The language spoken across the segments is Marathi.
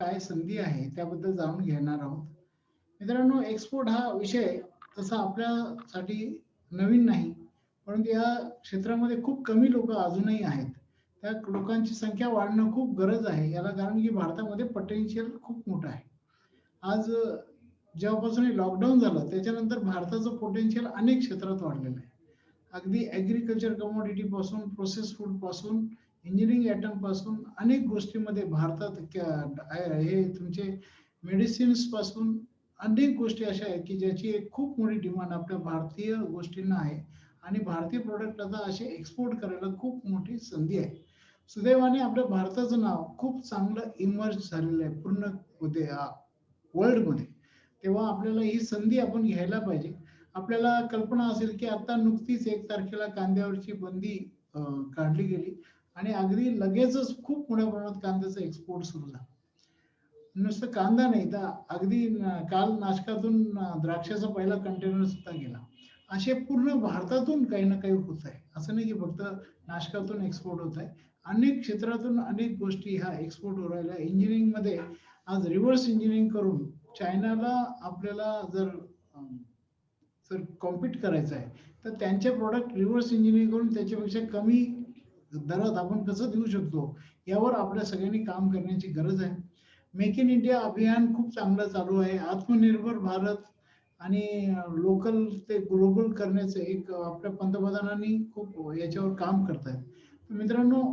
काय संधी आहे त्याबद्दल जाणून घेणार आहोत. मित्रांनो, एक्सपोर्ट हा विषय तसा आपल्यासाठी नवीन नाही, परंतु या क्षेत्रामध्ये खूप कमी लोक अजूनही आहेत. त्या लोकांची संख्या वाढणं खूप गरज आहे. याला कारण की भारतामध्ये पोटेन्शियल खूप मोठं आहे. आज जेव्हापासून हे लॉकडाऊन झालं त्याच्यानंतर भारताचं पोटेन्शियल अनेक क्षेत्रात वाढलेलं आहे. अगदी ॲग्रिकल्चर कमोडिटी पासून, प्रोसेस फूड पासून, इंजिनिअरिंग आयटम पासून अनेक गोष्टींमध्ये भारतात हे तुमचे मेडिसिन्स पासून अनेक गोष्टी अशा आहेत की ज्याची एक खूप मोठी डिमांड आपल्या भारतीय गोष्टींना आहे आणि भारतीय प्रोडक्ट आता असे एक्सपोर्ट करायला खूप मोठी संधी आहे. सुदैवाने आपल्या भारताचं नाव खूप चांगलं इमर्ज झालेलं आहे पूर्ण वर्ल्डमध्ये. तेव्हा आपल्याला ही संधी आपण घ्यायला पाहिजे. आपल्याला कल्पना असेल की आता नुकतीच 1 तारखेला कांद्यावरची बंदी काढली गेली आणि अगदी लगेचच खूप मोठ्या प्रमाणात कांद्याचा एक्सपोर्ट सुरू झाला. नुसतं कांदा नाही तर अगदी काल नाशकातून द्राक्षाचा पहिला कंटेनर सुद्धा गेला. असे पूर्ण भारतातून काही ना काही होत आहे. असं नाही की फक्त नाशकातून एक्सपोर्ट होत आहे. अनेक क्षेत्रातून अनेक गोष्टी ह्या एक्सपोर्ट होऊ राहिल्या. इंजिनिअरिंगमध्ये आज रिव्हर्स इंजिनिअरिंग करून चायनाला आपल्याला जर कॉम्पीट करायचं आहे तर त्यांचे प्रॉडक्ट रिव्हर्स इंजिनिअरिंग करून त्याच्यापेक्षा कमी दरात आपण कसं देऊ शकतो यावर आपल्या सगळ्यांनी काम करण्याची गरज आहे. मेक इन इंडिया अभियान खूप चांगलं चालू आहे. आत्मनिर्भर भारत आणि लोकल ते ग्लोबल करण्याचं एक आपल्या पंतप्रधानांनी खूप याच्यावर काम करतायत. मित्रांनो,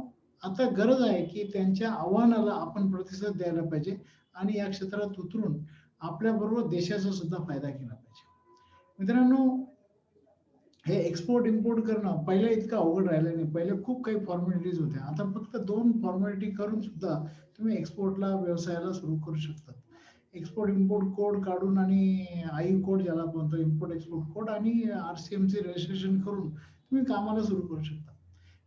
आता गरज आहे की त्यांच्या आव्हानाला आपण प्रतिसाद द्यायला पाहिजे आणि या क्षेत्रात उतरून आपल्याबरोबर देशाचा सुद्धा फायदा केला पाहिजे. मित्रांनो, हे एक्सपोर्ट इम्पोर्ट करणं पहिले इतकं अवघड राहिलं नाही. पहिले खूप काही फॉर्मॅलिटीज होत्या. आता फक्त 2 फॉर्मॅलिटी करून सुद्धा तुम्ही एक्सपोर्टला व्यवसायाला सुरू करू शकता. एक्सपोर्ट इम्पोर्ट कोड काढून आणि आई कोड ज्याला आपण म्हणतो इम्पोर्ट एक्सपोर्ट कोड आणि RCMC रजिस्ट्रेशन करून तुम्ही कामाला सुरू करू शकता.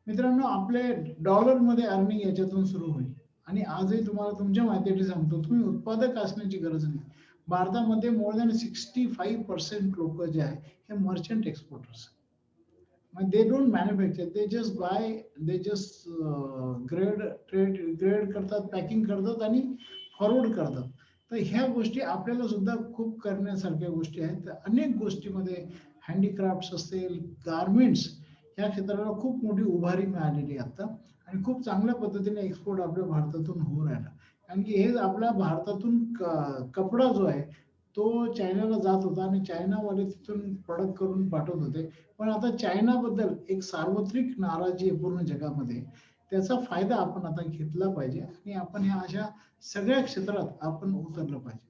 मित्रांनो, आपले डॉलरमध्ये अर्निंग याच्यातून सुरू होईल आणि आजही तुम्हाला तुमच्या माहितीसाठी सांगतो, तुम्ही उत्पादक असण्याची गरज नाही. भारतामध्ये मोर दॅन 65% लोक जे आहे हे merchant exporters. They don't manufacture, they just by, they just grade करतात, पॅकिंग करतात आणि फॉरवर्ड करतात. तर ह्या गोष्टी आपल्याला सुद्धा खूप करण्यासारख्या गोष्टी आहेत. अनेक गोष्टीमध्ये हँडीक्राफ्ट्स असेल, गारमेंट्स या क्षेत्राला खूप मोठी उभारी मिळालेली आहे आता आणि खूप चांगल्या पद्धतीने एक्सपोर्ट आपल्या भारतातून होऊ राहिला. कारण की हे आपल्या भारतातून कपडा जो आहे तो चायनाला जात होता आणि चायनावाले तिथून प्रोडक्ट करून पाठवत होते. पण आता चायनाबद्दल एक सार्वत्रिक नाराजी आहे पूर्ण जगामध्ये. त्याचा फायदा आपण आता घेतला पाहिजे आणि आपण ह्या अशा सगळ्या क्षेत्रात आपण उतरलं पाहिजे.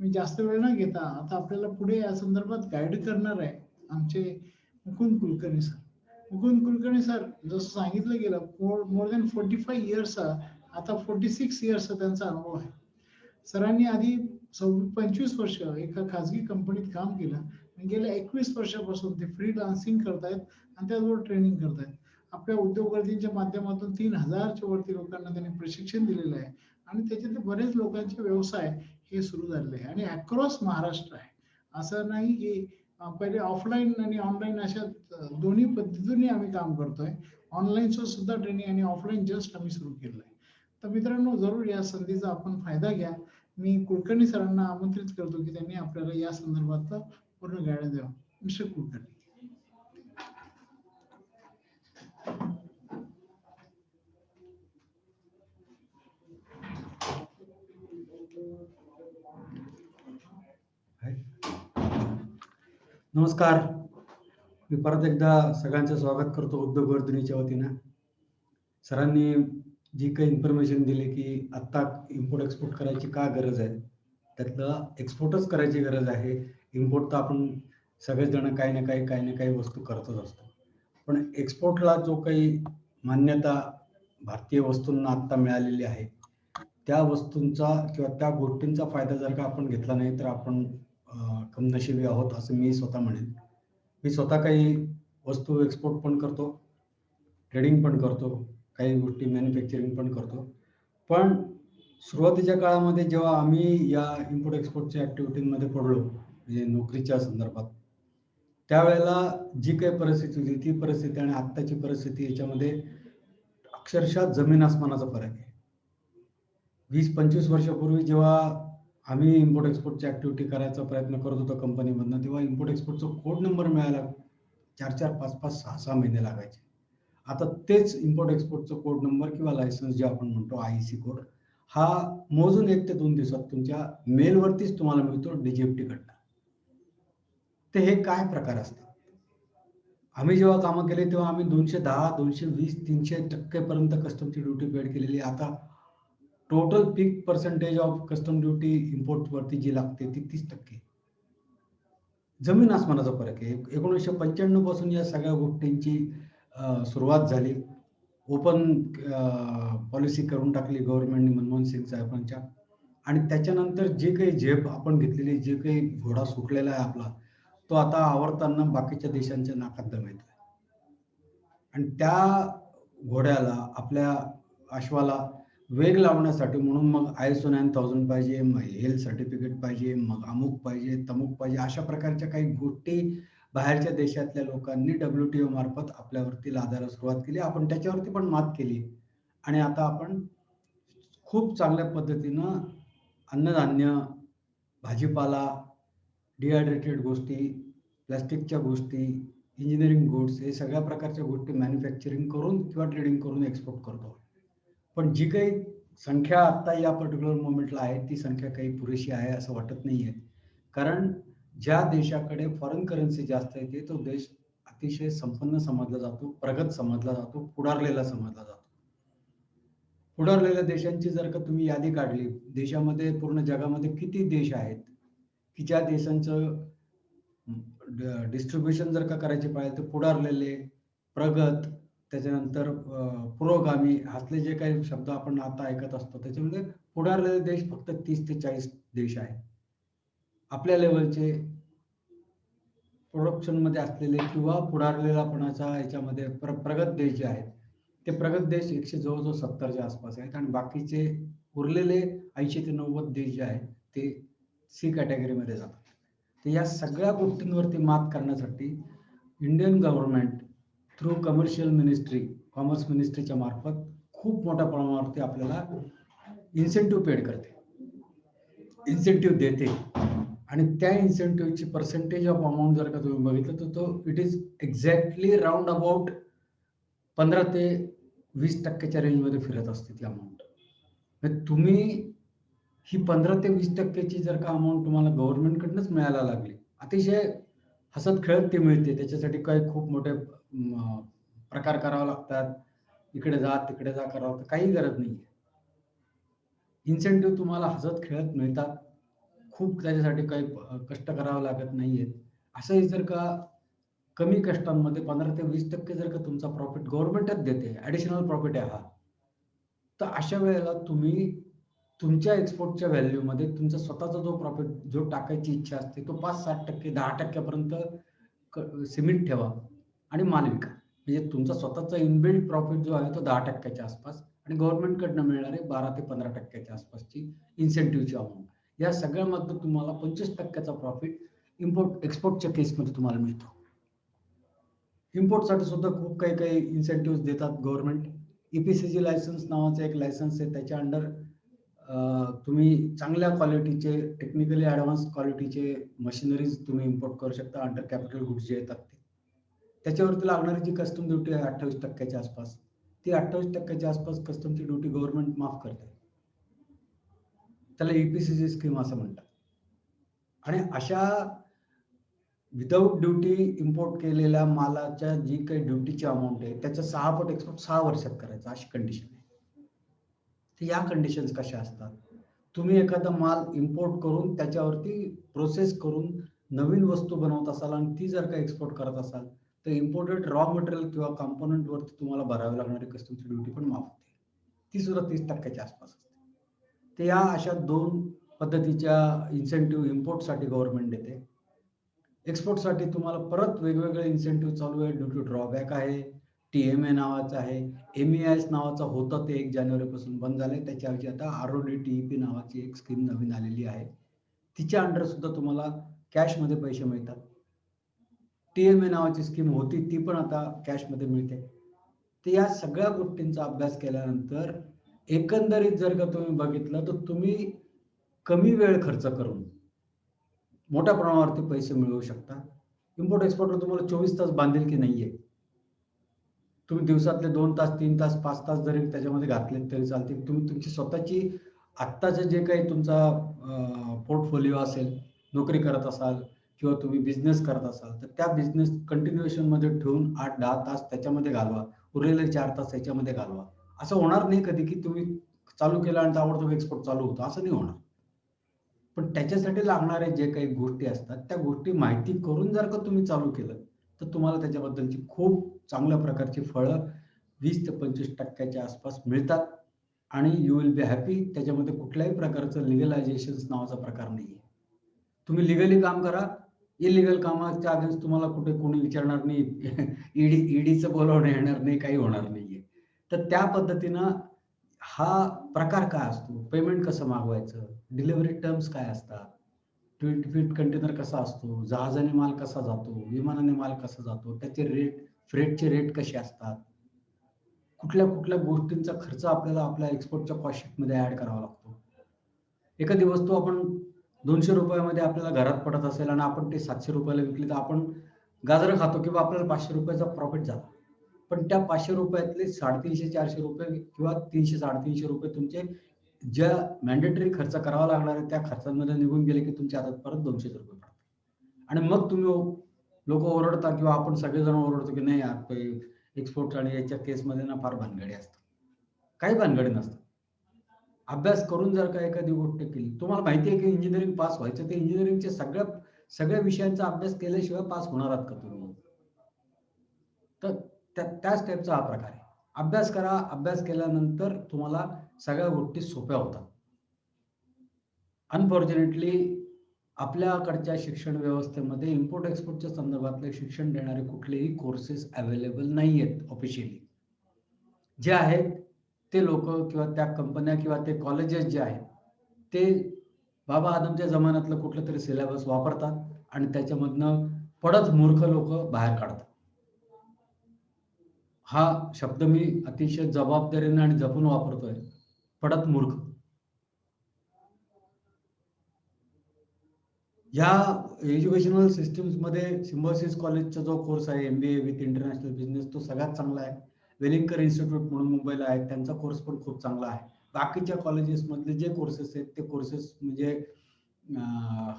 मी जास्त वेळ न घेता आता आपल्याला पुढे या संदर्भात गाईड करणार आहे आमचे मुकुंद कुलकर्णी सर. मुकुंद कुलकर्णी सर, जसं सांगितलं गेलं, मोर दॅन 45 इयर्स, आता 46 इयर्स त्यांचा अनुभव आहे. सरांनी आधी 25 वर्ष एका खाजगी कंपनीत काम केलं आणि गेल्या 21 वर्षापासून ते फ्रीलान्सिंग करतायत आणि त्याचबरोबर ट्रेनिंग करतायत. आपल्या उद्योगपतींच्या माध्यमातून 3000च्या वरती लोकांना त्यांनी प्रशिक्षण दिलेलं आहे आणि त्याच्यातले बरेच लोकांचे व्यवसाय हे सुरू झालेले आहे आणि अक्रॉस महाराष्ट्र आहे. असं नाही की पहिले ऑफलाईन आणि ऑनलाईन अशा दोन्ही पद्धतीने आम्ही काम करतोय. ऑनलाईनचं सुद्धा ट्रेनिंग आणि ऑफलाईन जस्ट आम्ही सुरू केलं आहे. तर मित्रांनो, जरूर या संधीचा आपण फायदा घ्या. मी कुलकर्णी सरांना आमंत्रित करतो की त्यांनी आपल्याला या संदर्भात पूर्ण गाईडन्स द्यावा. मिस्टर कुलकर्णी. नमस्कार. मी परत एकदा सगळ्यांचं स्वागत करतो उद्योगवर्धिनीच्या वतीनं. सरांनी जी काही इन्फॉर्मेशन दिली की आत्ता इम्पोर्ट एक्सपोर्ट करायची का गरज आहे, त्यातलं एक्सपोर्टच करायची गरज आहे. इम्पोर्ट तर आपण सगळेच जण काही ना काही वस्तू करतच असतो. पण एक्सपोर्टला जो काही मान्यता भारतीय वस्तूंना आत्ता मिळालेली आहे, त्या वस्तूंचा किंवा त्या गोष्टींचा फायदा जर का आपण घेतला नाही तर आपण कमनशिबी आहोत असं मी स्वतः म्हणेन. मी स्वतः काही वस्तू एक्सपोर्ट पण करतो, ट्रेडिंग पण करतो, काही गोष्टी मॅन्युफॅक्चरिंग पण करतो. पण सुरुवातीच्या काळामध्ये जेव्हा आम्ही या इम्पोर्ट एक्सपोर्टच्या ॲक्टिव्हिटीमध्ये पडलो, म्हणजे नोकरीच्या संदर्भात, त्यावेळेला जी काही परिस्थिती होती ती परिस्थिती आणि आत्ताची परिस्थिती याच्यामध्ये अक्षरशः जमीन आसमानाचा फरक आहे. 20-25 वर्षापूर्वी जेव्हा आम्ही इम्पोर्ट एक्सपोर्टची ऍक्टिव्हिटी करायचा प्रयत्न करत होतो कंपनीमधनं, तेव्हा इम्पोर्ट एक्सपोर्टचा कोड नंबर मिळायला 4-4, 5-5, 6-6 महिने लागायचे. आता तेच इम्पोर्ट एक्सपोर्टचा कोड नंबर किंवा लायसन्स जे आपण म्हणतो आयसी कोड, हा मोजून 1 ते 2 दिवसात तुमच्या मेलवरतीच तुम्हाला मिळतो DGFT कडनं. तर हे काय प्रकार असतात? आम्ही जेव्हा कामं केली तेव्हा आम्ही 210, 220, 300% पर्यंत कस्टमची ड्युटी पेड केलेली. आता total peak percentage of custom duty import वरती जी लागते ती 30%. जमीन आसमानाचा फरक आहे. 1995 पासून या सगळ्या गोष्टींची सुरुवात झाली. ओपन पॉलिसी करून टाकली गव्हर्नमेंटने मनमोहन सिंग साहेबांच्या, आणि त्याच्यानंतर जे काही झेप आपण घेतलेली, जे काही घोडा सुटलेला आहे आपला, तो आता आवरताना बाकीच्या देशांच्या नाकात दम येतोय. आणि त्या घोड्याला, आपल्या अश्वाला वेग लावण्यासाठी म्हणून मग ISO 9000 पाहिजे, मग हेल्थ सर्टिफिकेट पाहिजे, मग अमुक पाहिजे, तमुक पाहिजे, अशा प्रकारच्या काही गोष्टी बाहेरच्या देशातल्या लोकांनी WTO मार्फत आपल्यावरती लादायला सुरुवात केली. आपण त्याच्यावरती पण मात केली आणि आता आपण खूप चांगल्या पद्धतीनं अन्नधान्य, भाजीपाला, डिहायड्रेटेड गोष्टी, प्लास्टिकच्या गोष्टी, इंजिनिअरिंग गुड्स, हे सगळ्या प्रकारच्या गोष्टी मॅन्युफॅक्चरिंग करून किंवा ट्रेडिंग करून एक्सपोर्ट करतो. पण जी काही संख्या आता या पर्टिक्युलर मोमेंटला आहे, ती संख्या काही पुरेशी आहे असं वाटत नाहीये. कारण ज्या देशाकडे फॉरेन करन्सी जास्त येते, तो देश अतिशय संपन्न समजला जातो, प्रगत समजला जातो, पुढारलेला समजला जातो. पुढारलेल्या देशांची जर का तुम्ही यादी काढली, देशामध्ये पूर्ण जगामध्ये किती देश आहेत की ज्या देशांचं डिस्ट्रीब्युशन जर का करायचे पाहिजे तर पुढारलेले, प्रगत, त्याच्यानंतर पुरोगामी, असले जे काही शब्द आपण आता ऐकत असतो, त्याच्यामध्ये पुढारलेले देश फक्त 30 ते 40 देश आहेत. आपल्या लेवलचे प्रोडक्शन मध्ये असलेले किंवा पुढारलेलापणाच्या याच्यामध्ये प्रगत देश जे आहेत, ते प्रगत देश जवळजवळ 70च्या आसपास आहेत, आणि बाकीचे उरलेले 80 ते 90 देश जे आहेत ते सी कॅटेगरीमध्ये जातात. तर या सगळ्या गोष्टींवरती मात करण्यासाठी Indian government through commercial ministry, commerce मिनिस्ट्रीच्या मार्फत खूप मोठ्या प्रमाणावरती आपल्याला इन्सेंटिव्ह पेड करते, इन्सेंटिव्ह देते. आणि त्या इन्सेंटिव्हची पर्सेंटेज ऑफ अमाऊंट जर का तुम्ही बघितलं तर तो it is exactly round about 15 ते 20% रेंजमध्ये फिरत असते ती अमाऊंट. तुम्ही ही 15 ते 20%ची जर का अमाऊंट तुम्हाला गव्हर्नमेंटकडनंच मिळायला लागली, अतिशय हसत खेळत ती मिळते. त्याच्यासाठी काही खूप मोठे प्रकार करावे लागतात, इकडे जा तिकडे जा करावं, काही गरज नाहीये. इन्सेंटिव्ह तुम्हाला हसत खेळत मिळतात, खूप त्याच्यासाठी काही कष्ट करावं लागत नाहीयेत. असंही जर का कमी कष्टांमध्ये 15 ते 20% जर का तुमचा प्रॉफिट गव्हर्नमेंटच देते, ऍडिशनल प्रॉफिट आहे हा, तर अशा वेळेला तुम्ही तुमच्या एक्सपोर्टच्या व्हॅल्यूमध्ये तुमचा स्वतःचा जो प्रॉफिट जो टाकायची इच्छा असते तो 5-7%, 10% पर्यंत सिमिट ठेवा आणि माल विका. म्हणजे तुमचा स्वतःचा इनबिल्ड प्रॉफिट जो आहे तो 10%च्या आसपास, आणि गव्हर्नमेंटकडनं मिळणारे 12 ते 15%च्या आसपासची इन्सेंटिव्हची अमाऊंट, या सगळ्यामधनं तुम्हाला 25%चा प्रॉफिट इम्पोर्ट एक्सपोर्टच्या केसमध्ये तुम्हाला मिळतो. इम्पोर्टसाठी सुद्धा खूप काही इन्सेंटिव्ह देतात गव्हर्नमेंट. EPCG लायसन्स नावाचं एक लायसन्स आहे, त्याच्या अंडर तुम्ही चांगल्या क्वालिटीचे, टेक्निकली ऍडव्हान्स क्वालिटीचे मशिनरीज तुम्ही इम्पोर्ट करू शकता अंडर कॅपिटल गुड्स जे येतात ते. त्याच्यावरती लागणारी जी कस्टम ड्युटी आहे 28%च्या आसपास, ती 28%च्या आसपास कस्टमची ड्युटी गव्हर्नमेंट माफ करते. त्याला EPCG स्कीम असं म्हणतात. आणि अशा विदाऊट ड्युटी इम्पोर्ट केलेल्या मालाच्या जी काही ड्युटीची अमाऊंट आहे त्याच्या 6 पट एक्सपोर्ट 6 वर्षात करायचा, अशी कंडिशन आहे. तर या कंडिशन्स कशा असतात? तुम्ही एखादा माल इम्पोर्ट करून त्याच्यावरती प्रोसेस करून नवीन वस्तू बनवत असाल आणि ती जर का एक्सपोर्ट करत असाल तर इम्पोर्टेड रॉ मटेरियल किंवा कॉम्पोनंट वरती तुम्हाला भरावी लागणारी कस्टमची ड्युटी पण माफ होते, ती सुद्धा 30%च्या आसपास असते. तर या अशा 2 पद्धतीच्या इन्सेंटिव्ह इम्पोर्टसाठी गव्हर्नमेंट देते. एक्सपोर्टसाठी तुम्हाला परत वेगवेगळे इन्सेंटिव्ह चालू आहे. ड्यू टू ड्रॉबॅक आहे, TMA नावाचं आहे, MEIS नावाचा होता ते 1 जानेवारीपासून बंद झाले. त्याच्याऐवजी आता RODTEP नावाची एक स्कीम नवीन आलेली आहे, तिच्या अंडर सुद्धा तुम्हाला कॅशमध्ये पैसे मिळतात. TMA नावाची स्कीम होती ती पण आता कॅशमध्ये मिळते. तर या सगळ्या गोष्टींचा अभ्यास केल्यानंतर एकंदरीत जर का तुम्ही बघितलं तर तुम्ही कमी वेळ खर्च करून मोठ्या प्रमाणावरती पैसे मिळवू शकता. इम्पोर्ट एक्सपोर्टला तुम्हाला 24 तास बांधिलकी नाहीये. तुम्ही दिवसातले 2 तास, 3 तास, 5 तास जरी त्याच्यामध्ये घातले तरी चालतील. तुम्ही तुमची स्वतःची आत्ताचं जे काही तुमचा पोर्टफोलिओ असेल, नोकरी करत असाल किंवा तुम्ही बिझनेस करत असाल, तर त्या बिझनेस कंटिन्युएशनमध्ये ठेवून 8-10 तास त्याच्यामध्ये घालवा. उरलेले 4 तास त्याच्यामध्ये घालवा. असं होणार नाही कधी, की तुम्ही चालू केलं आणि ताबडतोब एक्सपोर्ट चालू होतो, असं नाही होणार. पण त्याच्यासाठी लागणारे जे काही गोष्टी असतात, त्या गोष्टी माहिती करून जर का तुम्ही चालू केलं, तर तुम्हाला त्याच्याबद्दलची खूप चांगल्या प्रकारची फळं 20% ते 25% आसपास मिळतात आणि यू विल बी हॅपी. त्याच्यामध्ये कुठल्याही प्रकारचं लिगलायझेशन्स नावाचा प्रकार नाहीये. तुम्ही लीगली काम करा. इल्लीगल कामाच्या अगेन्स्ट तुम्हाला कुठे कोणी विचारणार नाही. ईडीचं बोलावणं येणार नाही, काही होणार नाहीये. तर त्या पद्धतीनं हा प्रकार काय असतो? पेमेंट कसं मागवायचं? डिलिव्हरी टर्म्स काय असतात? 20 फीट कंटेनर कसा असतो? जहाजाने माल कसा जातो? विमानाने माल कसा जातो? त्याचे रेट, फ्रेटचे रेट कसे असतात? कुठल्या गोष्टींचा खर्च आपल्याला आपल्या एक्सपोर्टच्या कॉस्ट शीटमध्ये ॲड करावा लागतो. एखादी वस्तू आपण ₹200 मध्ये आपल्याला घरात पडत असेल आणि आपण ते ₹700 ला विकली, तर आपण गाजरं खातो किंवा आपल्याला ₹500 चा प्रॉफिट झाला. पण त्या ₹500तले ₹350-400 किंवा ₹300-350 तुमचे ज्या मॅन्डेटरी खर्च करावा लागणार आहे, त्या खर्चांमध्ये निघून गेले, की तुमच्या हातात परत ₹200 पडतात. आणि मग तुम्ही लोकं ओरडता किंवा आपण सगळेजण ओरडतो, की नाही यार ते एक्सपोर्ट आणि याच्या केसमध्ये ना फार भानगडी असतात. काही भानगडी नसतात. अभ्यास करून जर का एखादी गोष्ट केली, तुम्हाला माहिती आहे की इंजिनिअरिंग पास व्हायचं, ते इंजिनिअरिंगच्या सगळ्या विषयांचा अभ्यास केल्याशिवाय पास होणार आहात का तुम्ही? तर त्याच टाईपचा हा प्रकार आहे. अभ्यास करा. अभ्यास केल्यानंतर तुम्हाला सगळ्या गोष्टी सोप्या होतात. अनफॉर्च्युनेटली आपल्याकडच्या शिक्षण व्यवस्थेमध्ये इम्पोर्ट एक्सपोर्टच्या संदर्भातले शिक्षण देणारे कुठलेही कोर्सेस अवेलेबल नाहीयेत ऑफिशियली. जे आहेत ते लोकं किंवा त्या कंपन्या किंवा ते कॉलेजेस जे आहेत, ते बाबा आदमच्या जमान्यातलं कुठलंतरी सिलेबस वापरतात आणि त्याच्यामधनं पडत मूर्ख लोकं बाहेर काढतात. हा शब्द मी अतिशय जबाबदारीने आणि जपून वापरतोय. पडत मूर्ख. ह्या एज्युकेशनल सिस्टम्समध्ये सिम्बायोसिस कॉलेजचा जो कोर्स आहे MBA विथ इंटरनॅशनल बिझनेस, तो सगळ्यात चांगला आहे. वेलिंगकर इन्स्टिट्यूट म्हणून मुंबईला आहे, त्यांचा कोर्स पण खूप चांगला आहे. बाकीच्या कॉलेजेसमधले जे कोर्सेस आहेत, ते कोर्सेस म्हणजे अ,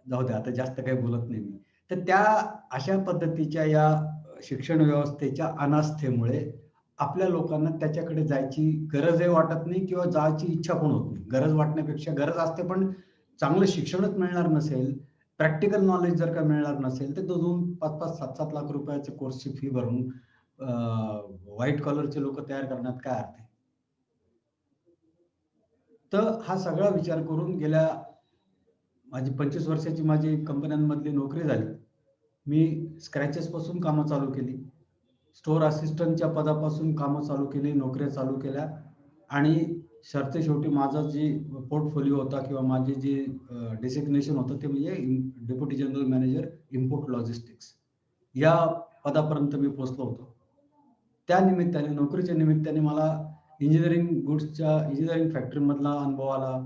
जाऊ द्या आता जास्त काही बोलत नाही मी. तर त्या अशा पद्धतीच्या या शिक्षण व्यवस्थेच्या अनास्थेमुळे आपल्या लोकांना त्याच्याकडे जायची गरजही वाटत नाही किंवा जायची इच्छा पण होत नाही. गरज वाटण्यापेक्षा गरज असते, पण चांगलं शिक्षणच मिळणार नसेल, प्रॅक्टिकल नॉलेज जर का मिळणार नसेल, तर 2-2, 5-5, 7-7 लाख रुपयाच्या कोर्सची फी भरून व्हाईट कॉलरचे लोकं तयार करण्यात काय अर्थ आहे? तर हा सगळा विचार करून गेल्या माझी 25 वर्षाची माझी कंपन्यांमधली नोकरी झाली. मी स्क्रॅचेसपासून कामं चालू केली. स्टोअर असिस्टंटच्या पदापासून कामं चालू केली, नोकऱ्या चालू केल्या आणि सरतेशेवटी माझा जी पोर्टफोलिओ होता किंवा माझे जे डेसिग्नेशन होतं ते म्हणजे deputy general manager import logistics या पदापर्यंत मी पोहोचलो होतो. त्या निमित्ताने, नोकरीच्या निमित्ताने मला इंजिनिअरिंग फॅक्टरीमधला अनुभव आला,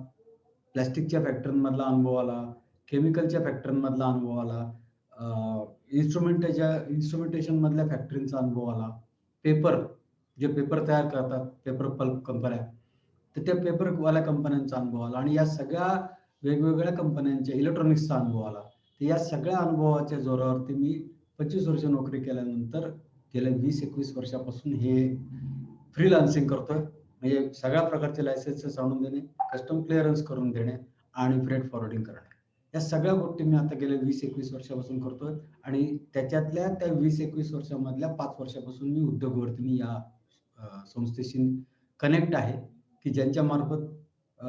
प्लास्टिकच्या फॅक्टरीमधला अनुभव आला, केमिकलच्या फॅक्टरीमधला अनुभव आला, इन्स्ट्रुमेंटेशनमधल्या फॅक्टरींचा अनुभव आला. जे पेपर तयार करतात, पेपर पल्प कंपन्या, तर त्या पेपरवाल्या कंपन्यांचा अनुभव आला आणि या सगळ्या वेगवेगळ्या कंपन्यांच्या इलेक्ट्रॉनिक्सचा अनुभव आला. तर या सगळ्या अनुभवाच्या जोरावरती मी 25 वर्ष नोकरी केल्यानंतर गेल्या 20-21 वर्षापासून हे फ्रीलान्सिंग करतोय. म्हणजे सगळ्या प्रकारचे लायसन्सेस आणून देणे, कस्टम क्लिअरन्स करून देणे आणि फ्रेट फॉरवर्डिंग करणे. या सगळ्या गोष्टी मी आता गेल्या 20-21 वर्षापासून करतोय आणि त्याच्यातल्या त्या 20-21 वर्षामधल्या 5 वर्षापासून मी उद्योगवर्धिनी या संस्थेशी कनेक्ट आहे, की ज्यांच्या मार्फत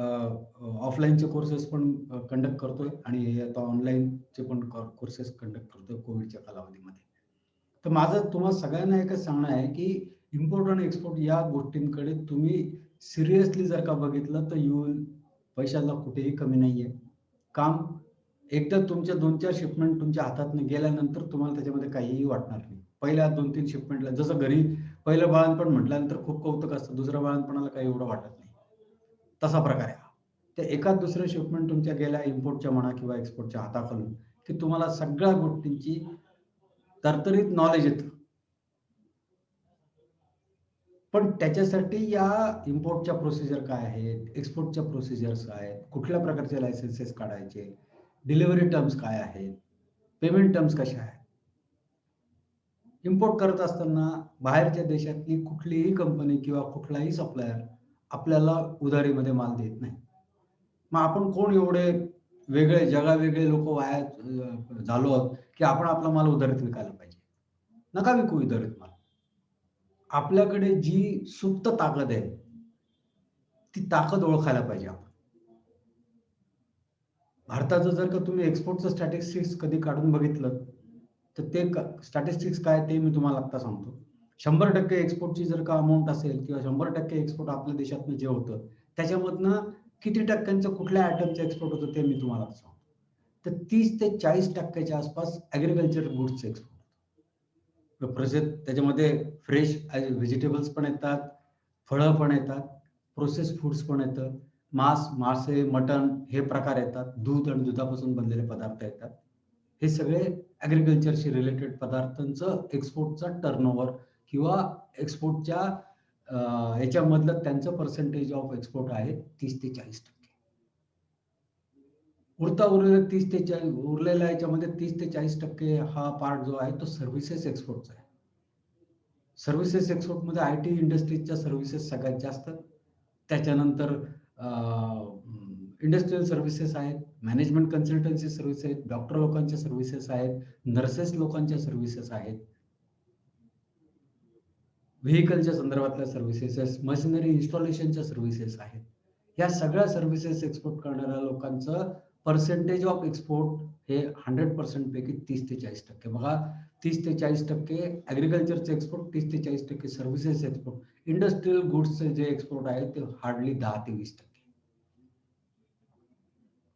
ऑफलाईनचे कोर्सेस पण कंडक्ट करतोय आणि आता ऑनलाईनचे पण कोर्सेस कंडक्ट करतोय कोविडच्या कालावधीमध्ये. तर माझं तुम्हा सगळ्यांना एकच सांगणं आहे, की इम्पोर्ट आणि एक्सपोर्ट या गोष्टींकडे तुम्ही सिरियसली जर का बघितलं, तर पैशाला कुठेही कमी नाहीये. काम एकदा तुमच्या 2-4 शिपमेंट तुमच्या हातातनं गेल्यानंतर तुम्हाला त्याच्यामध्ये काहीही वाटणार नाही. पहिल्या 2-3 शिपमेंटला जसं घरी पहिलं बाळंतपण म्हटल्यानंतर खूप कौतुक असतं, दुसऱ्या बाळंतपणाला काही एवढं वाटत नाही. तसा प्रकार आहे हा. ते एकाच दुसऱ्या शिपमेंट तुमच्या गेल्या इम्पोर्टच्या म्हणा किंवा एक्सपोर्टच्या हाताखालून, की तुम्हाला सगळ्या गोष्टींची तरतरीत नॉलेज येतं. पण त्याच्यासाठी या इम्पोर्टच्या प्रोसिजर काय आहेत, एक्सपोर्टच्या प्रोसिजर्स काय आहेत, कुठल्या प्रकारचे लायसन्सेस काढायचे, डिलिव्हरी टर्म्स काय आहेत, पेमेंट टर्म्स कशा आहेत. इम्पोर्ट करत असताना बाहेरच्या देशातली कुठलीही कंपनी किंवा कुठलाही सप्लायर आपल्याला उधारीमध्ये माल देत नाही. मग आपण कोण एवढे वेगळे जगावेगळे लोक झालो आहोत की आपण आपला माल उधारीत विकायला पाहिजे. नका विकू उधारीत माल. आपल्याकडे जी सुप्त ताकद आहे ती ताकद ओळखायला पाहिजे आपण. भारताचं जर का तुम्ही एक्सपोर्टचं स्टॅटिस्टिक्स कधी काढून बघितलं तर ते स्टॅटिस्टिक्स काय ते मी तुम्हाला आता सांगतो. 100% एक्सपोर्टची जर का अमाऊंट असेल किंवा 100% एक्सपोर्ट आपल्या देशातनं जे होतं त्याच्यामधनं किती टक्क्यांचं कुठल्या आयटमचं एक्सपोर्ट होतं ते मी तुम्हाला सांगतो. तर 30 ते 40% आसपास ॲग्रिकल्चर गुड्सचं एक्सपोर्ट होतं. प्रोसेस त्याच्यामध्ये फ्रेश व्हेजिटेबल्स पण येतात, फळं पण येतात, प्रोसेस फूड्स पण येतं, मासे, मटण हे प्रकार येतात, दूध आणि दुधापासून बनलेले पदार्थ येतात. हे सगळे ॲग्रिकल्चरशी रिलेटेड पदार्थांचं एक्सपोर्टचा टर्नओव्हर किंवा एक्सपोर्टच्या याच्यामधलं त्यांचं पर्सेंटेज ऑफ एक्सपोर्ट आहे 30 ते 40%. उरलेल्या याच्यामध्ये 30 ते 40% हा पार्ट जो आहे तो सर्व्हिसेस एक्सपोर्टचा आहे. सर्व्हिसेस एक्सपोर्टमध्ये IT इंडस्ट्रीजच्या सर्व्हिसेस सगळ्यात जास्त, त्याच्यानंतर इंडस्ट्रियल सर्व्हिसेस आहेत, मॅनेजमेंट कन्सल्टन्सी सर्व्हिस आहेत, डॉक्टर लोकांच्या सर्व्हिसेस आहेत, नर्सेस लोकांच्या सर्व्हिसेस आहेत, व्हेकलच्या संदर्भातल्या सर्व्हिसेस, मशिनरी इन्स्टॉलेशनच्या सर्व्हिसेस आहेत. या सगळ्या सर्व्हिसेस एक्सपोर्ट करणाऱ्या लोकांचं पर्सेंटेज ऑफ एक्सपोर्ट हे 100% पैकी 30 ते 40%. बघा, 30 ते 40% ॲग्रिकल्चरचे एक्सपोर्ट, 30 ते 40% सर्व्हिसेस एक्सपोर्ट. इंडस्ट्रियल गुड्सचे जे एक्सपोर्ट आहे ते हार्डली 10 ते 20%.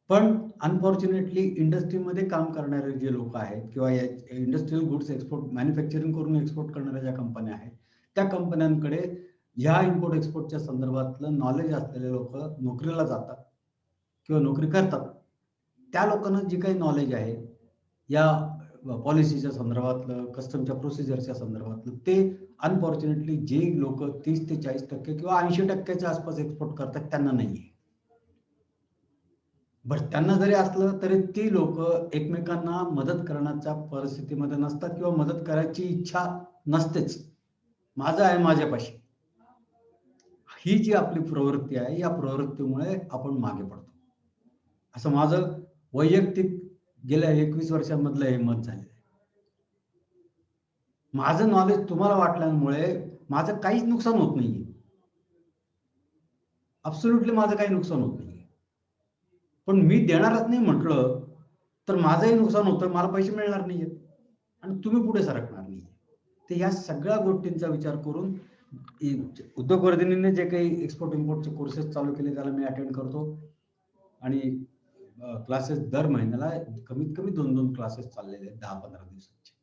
पण अनफॉर्च्युनेटली इंडस्ट्रीमध्ये काम करणारे जे लोक आहेत किंवा इंडस्ट्रियल गुड्स एक्सपोर्ट मॅन्युफॅक्चरिंग करून एक्सपोर्ट करणाऱ्या ज्या कंपन्या आहेत त्या कंपन्यांकडे ह्या इम्पोर्ट एक्सपोर्टच्या संदर्भातलं नॉलेज असलेले लोक नोकरीला जातात किंवा नोकरी करतात. त्या लोकांना जी काही नॉलेज आहे या पॉलिसीच्या संदर्भातलं, कस्टमच्या प्रोसिजरच्या संदर्भातलं, ते अनफॉर्च्युनेटली जे लोक 30 ते 40% किंवा 80%च्या आसपास एक्सपोर्ट करतात त्यांना नाहीये. बरं, त्यांना जरी असलं तरी ती लोक एकमेकांना मदत करण्याच्या परिस्थितीमध्ये नसतात किंवा मदत करायची इच्छा नसतेच. माझं आहे माझ्यापाशी, ही जी आपली प्रवृत्ती आहे या प्रवृत्तीमुळे आपण मागे पडतो, असं माझं वैयक्तिक गेल्या 21 वर्षांमधलं हे मत झालेलं आहे. माझं नॉलेज तुम्हाला वाटल्यामुळे माझं काहीच नुकसान होत नाहीये. ॲब्सोल्युटली माझं काही नुकसान होत नाहीये. पण मी देणारच नाही म्हटलं तर माझंही नुकसान होतं, मला पैसे मिळणार नाहीयेत आणि तुम्ही पुढे सरकणार नाहीये. तर या सगळ्या गोष्टींचा विचार करून उद्योगवर्धिनीने जे काही एक्सपोर्ट इम्पोर्टचे कोर्सेस चालू केले त्याला मी अटेंड करतो आणि क्लासेस दर महिन्याला कमीत कमी 2-2 क्लासेस चाललेले आहेत 10-15 दिवसांचे.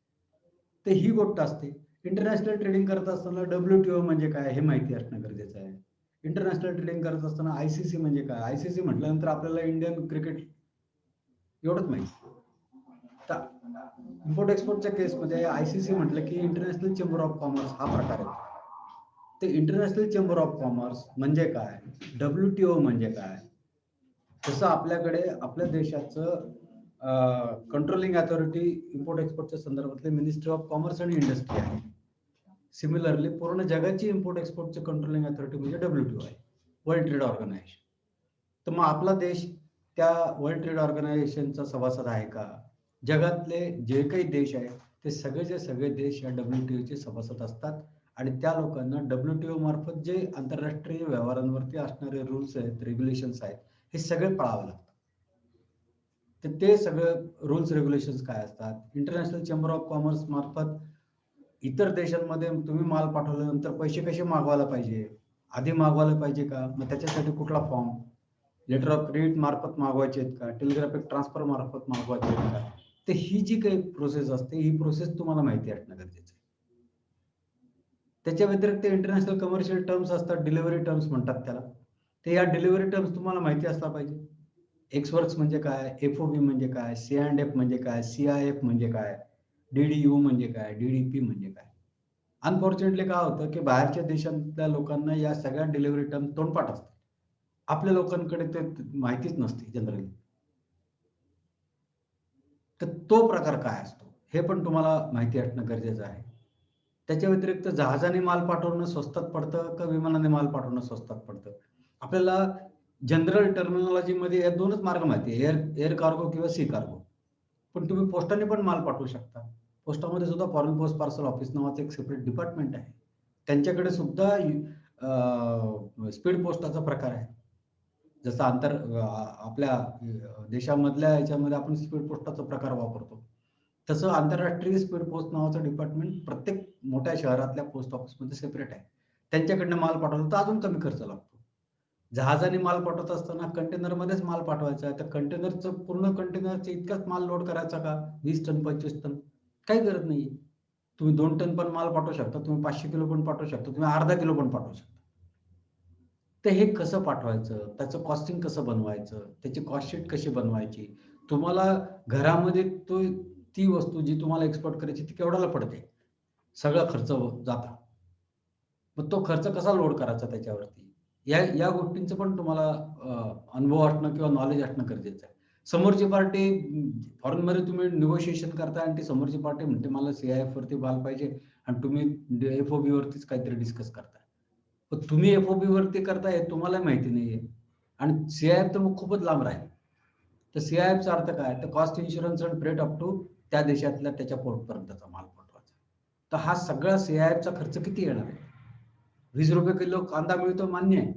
तर ही गोष्ट असते. इंटरनॅशनल ट्रेडिंग करत असताना WTO म्हणजे काय हे माहिती असणं गरजेचं आहे. इंटरनॅशनल ट्रेडिंग करत असताना ICC म्हणजे काय, ICC म्हटल्यानंतर आपल्याला इंडियन क्रिकेट एवढंच माहिती. तर इम्पोर्ट एक्सपोर्टच्या केसमध्ये ICC म्हटलं की इंटरनॅशनल चेंबर ऑफ कॉमर्स हा प्रकार आहे. ते इंटरनॅशनल चेंबर ऑफ कॉमर्स म्हणजे काय, WTO म्हणजे काय, तसं आपल्याकडे आपल्या देशाचं कंट्रोलिंग अथॉरिटी इम्पोर्ट एक्सपोर्टच्या संदर्भातले मिनिस्ट्री ऑफ कॉमर्स आणि इंडस्ट्री आहे. सिमिलरली पूर्ण जगाची इम्पोर्ट एक्सपोर्टची कंट्रोलिंग अथॉरिटी म्हणजे WTO आहे, वर्ल्ड ट्रेड ऑर्गनायझेशन. तर मग आपला देश त्या वर्ल्ड ट्रेड ऑर्गनायझेशनचा सभासद आहे का? जगातले जे काही देश आहेत ते सगळेचे सगळे देश या WTOचे सभासद असतात आणि त्या लोकांना WTO मार्फत जे आंतरराष्ट्रीय व्यवहारांवरती असणारे रूल्स आहेत, रेग्युलेशन्स आहेत, हे सगळे पाळावे लागतात. तर ते सगळं रूल्स रेग्युलेशन्स काय असतात, इंटरनॅशनल चेंबर ऑफ कॉमर्स मार्फत इतर देशांमध्ये तुम्ही माल पाठवल्यानंतर पैसे कसे मागवायला पाहिजे, आधी मागवायला पाहिजे का, मग त्याच्यासाठी कुठला फॉर्म, लेटर ऑफ क्रेडिट मार्फत मागवायचे आहेत का, टेलिग्राफिक ट्रान्सफर मार्फत मागवायचे आहेत का, तर ही जी काही प्रोसेस असते ही प्रोसेस तुम्हाला माहिती असणं गरजेचं आहे. त्याच्या व्यतिरिक्त इंटरनॅशनल कमर्शियल टर्म्स असतात, डिलिव्हरी टर्म्स म्हणतात त्याला. ते या डिलिव्हरी टर्म्स तुम्हाला माहिती असला पाहिजे. एक्सवर्क्स म्हणजे काय, एफओबी म्हणजे काय, सी&एफ म्हणजे काय, सीआयएफ म्हणजे काय, डीडीयू म्हणजे काय, डीडीपी म्हणजे काय. अनफॉर्च्युनेटली काय होतं की बाहेरच्या देशातल्या लोकांना या सगळ्या डिलिव्हरी टर्म तोंडपाठ असतात. आपल्या लोकांकडे ते माहितीच नसते जनरली. तर तो प्रकार काय असतो हे पण तुम्हाला माहिती असणं गरजेचं आहे. त्याच्या व्यतिरिक्त जहाजाने माल पाठवणं स्वस्तात पडतं का विमानाने माल पाठवणं स्वस्तात पडतं? आपल्याला जनरल टर्मिनॉलॉजीमध्ये या 2च मार्ग माहिती आहे. एअर कार्गो किंवा सी कार्गो. पण तुम्ही पोस्टाने पण माल पाठवू शकता. पोस्टामध्ये सुद्धा फॉरेन पोस्ट पार्सल ऑफिस नावाचं एक सेपरेट डिपार्टमेंट आहे. त्यांच्याकडे सुद्धा स्पीड पोस्टाचा प्रकार आहे. जसं आपल्या देशामधल्या ह्याच्यामध्ये आपण स्पीड पोस्टाचा प्रकार वापरतो. तसं आंतरराष्ट्रीय स्पीड पोस्ट नावाचं डिपार्टमेंट प्रत्येक मोठ्या शहरातल्या पोस्ट ऑफिसमध्ये सेपरेट आहे. त्यांच्याकडनं माल पाठवला तर अजून कमी खर्च लागतो. जहाजाने माल पाठवत असताना कंटेनरमध्येच माल पाठवायचा आहे. तर कंटेनरचं पूर्ण कंटेनरचा इतकाच माल लोड करायचा का? 20 टन, 25 टन? काही गरज नाहीये. तुम्ही 2 टन पण माल पाठवू शकता. तुम्ही 500 किलो पण पाठवू शकता. तुम्ही अर्धा किलो पण पाठवू शकता. तर हे कसं पाठवायचं? त्याचं कॉस्टिंग कसं बनवायचं? त्याची कॉस्ट शीट कशी बनवायची? तुम्हाला घरामध्ये ती वस्तू जी तुम्हाला एक्सपोर्ट करायची ती केवढ्याला पडते? सगळा खर्च जाता. मग तो खर्च कसा लोड करायचा त्याच्यावरती? या गोष्टींचं पण तुम्हाला अनुभव असणं किंवा नॉलेज असणं गरजेचं आहे. समोरची पार्टी फॉरेनमध्ये तुम्ही निगोशिएशन करताय आणि ती समोरची पार्टी म्हणते मला सीआयएफ वरती माल पाहिजे आणि तुम्ही एफओबी वरतीच काहीतरी डिस्कस करताय. पण तुम्ही एफओबी वरती करताय हे तुम्हाला माहिती नाहीये आणि सीआयएफ तर मग खूपच लांब राहील. तर सीआयएफचा अर्थ काय? तर cost insurance and freight up to त्या देशातल्या त्याच्या पोर्टपर्यंतचा माल पाठवायचा. तर हा सगळा सीआयएफचा खर्च किती येणार आहे? ₹20 किलो कांदा मिळतो मान्य आहे.